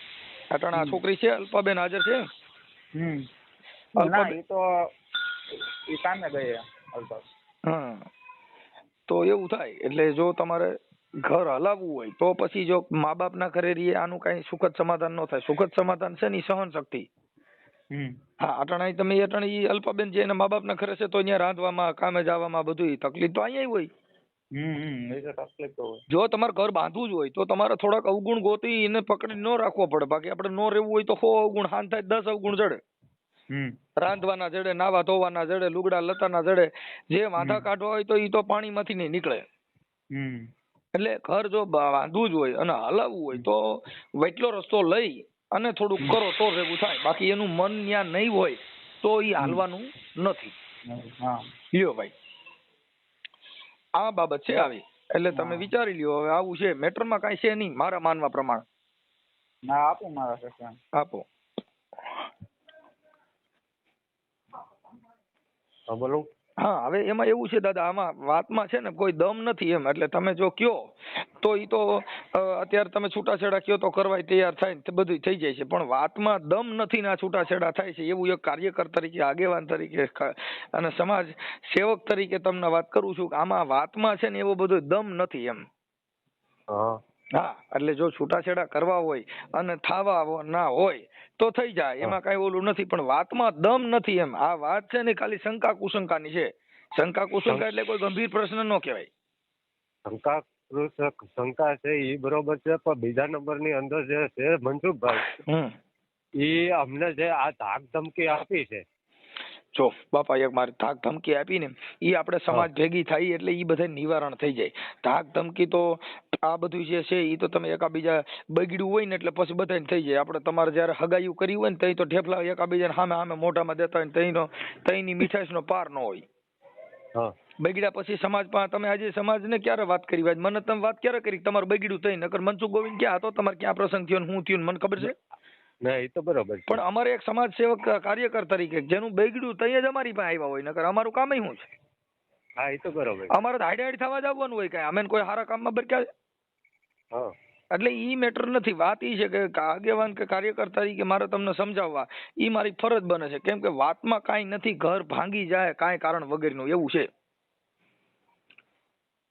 અટાણા આ છોકરી છે અલ્પાબેન હાજર છે. હા તો એવું થાય એટલે જો તમારે ઘર હલાવવું હોય તો પછી જો મા બાપ ના ઘરે રહીએ આનું કઈ સુખદ સમાધાન ન થાય. સુખદ સમાધાન છે ને સહન શક્તિ. હા અટાણા તમે અટાણી અલ્પાબેન જે એના મા બાપ ના ઘરે છે તો અહીંયા રાંધવામાં કામે જવામાં બધું તકલીફ તો અહીંયા હોય. જો તમારે ઘર બાંધવું જ હોય તો તમારે થોડાક અવગુણ ગોતી એને પકડી ન રાખવો પડે. બાકી આપણે ન રહેવું હોય તો 100 અવગુણ હાન થાય 10 અવગુણ જડે. રાંધવાના જડે નાવા ધોવાના જડે લુગડા લતાના જડે જે વાંધા કાઢવા હોય તો ઈ તો પાણીમાંથી નહીં નીકળે. એટલે ઘર જો બાંધવું જ હોય અને હલાવવું હોય તો વૈટલો રસ્તો લઈ અને થોડુંક કરો તો ભેગું થાય. બાકી એનું મન ત્યાં નહીં હોય તો ઈ હાલવાનું નથી. લ્યો ભાઈ આ બાબત છે આવી એટલે તમે વિચારી લ્યો. હવે આવું છે મેટરમાં કાંઈ છે નહીં મારા માનવા પ્રમાણે. ના આપો મારા આપો. બોલો. હા હવે એમાં એવું છે દાદા આમાં વાતમાં છે ને કોઈ દમ નથી એમ. એટલે તમે જો કયો તો ઈ તો અત્યારે તમે છૂટાછેડા કયો તો કરવાય તૈયાર થાય ને બધું થઈ જાય છે પણ વાતમાં દમ નથી ને આ છૂટાછેડા થાય છે એવું એક કાર્યકર તરીકે આગેવાન તરીકે અને સમાજ સેવક તરીકે તમને વાત કરું છું કે આમાં વાતમાં છે ને એવો બધો દમ નથી એમ. હા એટલે જો છૂટાછેડા કરવા હોય અને થાવા ના હોય તો થઈ જાય એમાં કઈ ઓલું નથી પણ વાતમાં દમ નથી એમ. આ વાત છે ને ખાલી શંકા કુશંકાની છે. શંકા કુશંકા એટલે કોઈ ગંભીર પ્રશ્ન ન કહેવાય. શંકા છે એ બરોબર છે પણ બીજા નંબરની અંદર જે છે મનસુખભાઈ એ અમને જે આ ધાક ધમકી આપી છે. જો બાપા એક મારે ધાક ધમકી આપી ને ઈ આપણે સમાજ ભેગી થાય એટલે ઈ બધા નિવારણ થઈ જાય. ધાક ધમકી તો આ બધું જે છે ઈ તો તમે એકાબીજા બગડ્યું હોય ને એટલે પછી બધાને થઈ જાય. આપણે તમારે જયારે હગાયું કરી હોય ને તઈ તો ઢેફલા એકાબીજાને સામે મોઢામાં દેતા હોય તઈની મીઠાશનો પાર ન હોય. બગડ્યા પછી સમાજ પાસે તમે આજે સમાજને ક્યારે વાત કરી હોય મને તમે વાત ક્યારે કરી તમારે બગડ્યું થઈ નકર મનસુખ ગોવિંદ ક્યાં હતો તમારે ક્યાં પ્રસંગ થયો ને હું થયું મને ખબર છે. ના એ તો બરોબર પણ અમારે એક સમાજ સેવક કાર્યકર તરીકે જેનું બગડ્યું તઈ જ અમારી પાસે આવ્યા હોય નકર અમારું કામ શું છે. હા એ તો બરોબર. અમારે તો હાઈડ થવા જ આવવાનું હોય કઈ અમે કોઈ સારા કામમાં બરક્યા. એટલે ઈ મેટર નથી. વાત ઈ છે કે આગેવાન કે કાર્યકર તરીકે મારે તમને સમજાવવા ઈ મારી ફરજ બને છે. કેમ કે વાતમાં કાંઈ નથી ઘર ભાંગી જાય કાંઈ કારણ વગરનું એવું છે.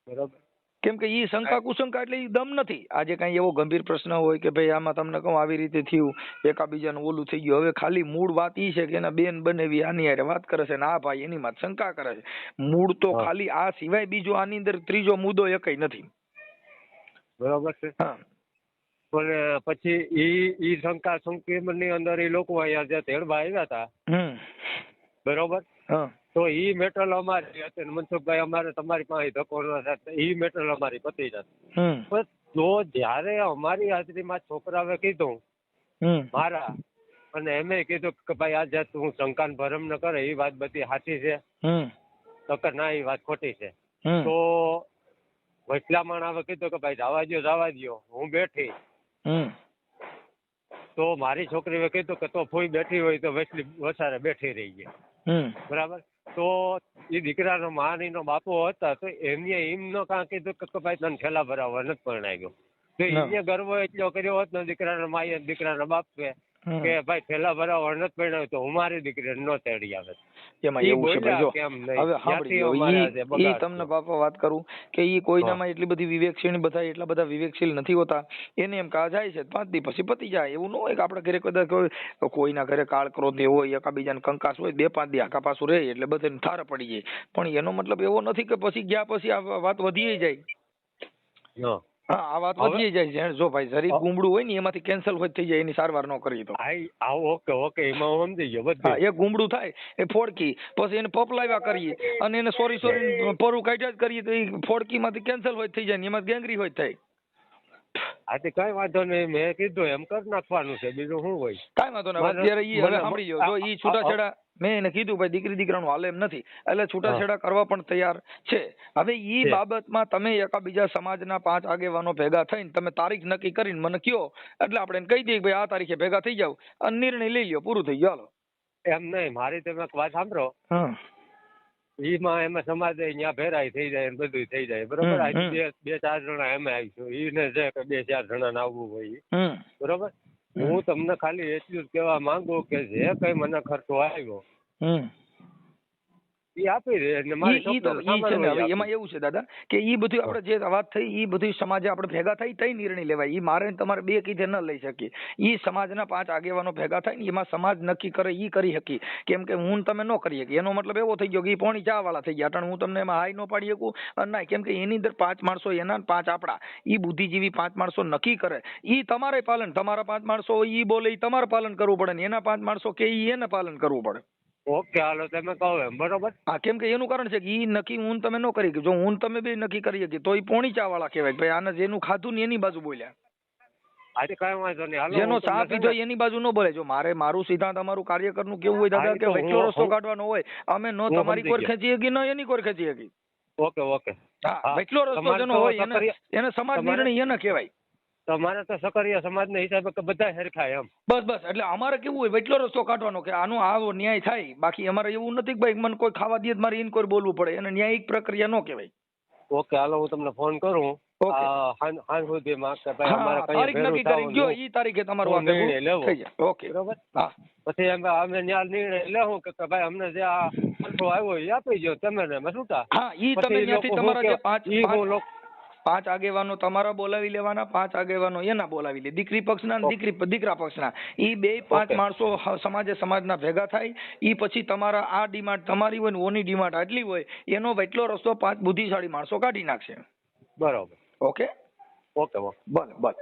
બરોબર. કેમ કે ઈ શંકા કુશંકા એટલે ઈ દમ નથી. આજે કઈ એવો ગંભીર પ્રશ્ન હોય કે ભાઈ આમાં તમને કહું આવી રીતે થયું એકાબીજાનું ઓલું થઈ ગયું. હવે ખાલી મૂળ વાત ઈ છે કે એના બેન બનેવી આની હારે વાત કરે છે ને આ ભાઈ એની માં શંકા કરે છે. મૂળ તો ખાલી આ સિવાય બીજો આની અંદર ત્રીજો મુદ્દો એકય નથી. બરોબર છે. પણ પછી ઈ શંકા ની અંદર એ લોકો અહીંયા જે તેડવા આવ્યા હતા બરોબર તો ઈ મેટલ અમારી હતી ને મનસુખભાઈ અમારે તમારી પાસે ધક્કો ન થાય ઈ મેટલ અમારી પતી જતી. પણ તો જયારે અમારી હાજરીમાં છોકરાએ કીધું મારા અને એમે કીધું કે ભાઈ આજે તું શંકાન ભરમ ન કરે એ વાત બધી સાચી છે તો કે ના એ વાત ખોટી છે. તો વચલામણ આવે કીધું કે ભાઈ જવા દો હું બેઠી. તો મારી છોકરીએ કીધું કે તો ફોઈ બેઠી હોય તો વચલી વસારે બેઠી રહી ગઈ. બરાબર. તો એ દીકરાનો માનીનો બાપો હતા તો એમને એમ ન કાં કીધું કે ભાઈ તને ઠેલા ભરાવવા નથી પરણાવ્યો. તો એને ગર્વ એટલો કર્યો હોત ને દીકરાના માએ દીકરાના બાપે કે ભાઈ ઠેલા ભરાવવા નથી પરણાવ્યો તો હું મારી દીકરીને ન તેડી આવે. એમાં એવું છે ભાઈ, જો હવે સાંભળી ઈ તમને બાપા વાત કરું કે ઈ કોઈનામાં એટલી બધી વિવેકશીલ બધા એટલા બધા વિવેકશીલ નથી હોતા. એને એમ કહા જાય છે 5 દી પછી પતી જાય. એવું ન હોય કે આપણા ઘરે કદાચ કોઈના ઘરે કાળ ક્રોધ હોય એકાબીજાને કંકાસ હોય 2-5 દી આખા પાછું રહે એટલે બધાને થાર પડી જાય. પણ એનો મતલબ એવો નથી કે પછી ગયા પછી આ વાત વધી જાય. હા આ વાત વધી જાય. જો ભાઈ જરી ગુમડું હોય ને એમાંથી કેન્સલ હોય થઈ જાય એની સારવાર ન કરી તો. ઓકે એમાં હું સમજી ગયો બધું. એ ગુમડું થાય એ ફોડકી પછી એને પપલાવ્યા કરીએ અને એને સોરી પરું કાઢ્યા જ કરીએ તો એ ફોડકી માંથી કેન્સલ હોય થઈ જાય ને એમાં ગેંગરી હોય થાય. આથી કઈ વાંધો નહીં મેં કીધું એમ કરી નાખવાનું છે બીજું શું હોય. કઈ વાંધો નહીં. અત્યારે ઈ હવે સાંભળી જો ઈ છૂટાછેડા મેં એને કીધું ભાઈ દીકરી દીકરાનું હાલે એમ નથી એટલે છૂટાછેડા કરવા પણ તૈયાર છે. હવે ઈ બાબતમાં તમે એકાબીજા સમાજના 5 આગેવાનો ભેગા થઈને તમે તારીખ નક્કી કરીને મને કયો એટલે આપણે એને કહી દઈએ ભાઈ આ તારીખે ભેગા થઈ જાવ અને નિર્ણય લઈ લ્યો પૂરું થઈ ગયું. હાલો એમ નહીં મારી તમે વાત સાંભળો. એમાં સમાજ ત્યાં ભેરાઈ થઈ જાય ને બધું થઈ જાય બરોબર. આજે 2-4 જણા એમ આવીશું ઈને છે કે 2-4 જણા આવવું હોય બરોબર. હું તમને ખાલી એટલું જ કહેવા માંગુ કે જે કઈ મને ખર્ચો આવ્યો ઈ આપી દે એટલે મારી એમાં એવું છે દાદા કે ઈ બધું આપણે જે વાત થઈ ઈ બધું સમાજે આપણે ભેગા થઈ તઈ નિર્ણય લેવાય. ઈ મારે તમારે બે કીધે ન લઈ શકીએ. ઈ સમાજના 5 આગેવાનો ભેગા થાય ને એમાં સમાજ નક્કી કરે ઈ કરી શકી. કેમ કે હું તમે ન કરી શકી એનો મતલબ એવો થઈ ગયો કે ઈ પોણી ચા વાળા થઈ ગયા અટાણે હું તમને એમાં હાઈ ન પાડી શકું અને ના. કેમ કે એની અંદર 5 માણસો એના 5 આપણા ઈ બુદ્ધિજીવી 5 માણસો નક્કી કરે ઈ તમારે પાલન તમારા 5 માણસો ઈ બોલે ઈ તમારે પાલન કરવું પડે ને એના 5 માણસો કે ઈ એને પાલન કરવું પડે. ઓકે હાલો તમે કહો એમ બરોબર. હા કેમ કે એનું કારણ છે કે ઈ નક્કી હું તમે ન કરી જો હું તમે બે નક્કી કરી શકીએ તો ઈ પોણી ચા વાળા કહેવાય. ભાઈ આને જેનું ખાધું ને એની બાજુ બોલ્યા. આજે કઈ વાંધો નહીં હાલો. જેનો ચા પીધો એની બાજુ ન બોલે. જો મારું સિદ્ધાંત અમારું કાર્યકરનું કેવું હોય દાદા કે વૈકલો રસ્તો કાઢવાનો હોય અમે નો તમારી કોર ખેંચી શકી ન એની કોર ખેંચી શકી. ઓકે હા વૈકલો રસ્તો જેનો હોય એને સમાજ નિર્ણય એને કહેવાય. તમારે તો સકરિયા સમાજના હિસાબે બધા હરખાય એમ. બસ એટલે અમારે કેવું હોય વૈકલો રસ્તો કાઢવાનો કે આનો આવો ન્યાય થાય. બાકી અમારે એવું નથી કે ભાઈ મને કોઈ ખાવા દે મારે ઇન્કવાયરી બોલવું પડે એને ન્યાયિક પ્રક્રિયા ન કહેવાય. ઓકે હાલો હું તમને ફોન કરું હાલ સુધીમાં કે ભાઈ અમારે તારીખ નક્કી કરી ગયો ઈ તારીખે તમારો નિર્ણય લેવો થઈ જાય. ઓકે બરોબર. હા પછી અમે ન્યા નિર્ણય લેવું કે ભાઈ અમને જે આ ખર્ચો આવ્યો એ આપી દો તમે ને એમાં છૂટા. હા ઈ તમે ત્યાંથી તમારા જે 5 આગેવાનો તમારા બોલાવી લેવાના 5 આગેવાનો એના બોલાવી લે. દીકરી પક્ષના દીકરા પક્ષના ઈ 2-5 માણસો સમાજના ભેગા થાય. ઈ પછી તમારા આ ડિમાન્ડ તમારી હોય ને ઓની ડિમાન્ડ આટલી હોય એનો વૈટલો રસ્તો 5 બુદ્ધિશાળી માણસો કાઢી નાખશે. બરોબર. ઓકે ભલે.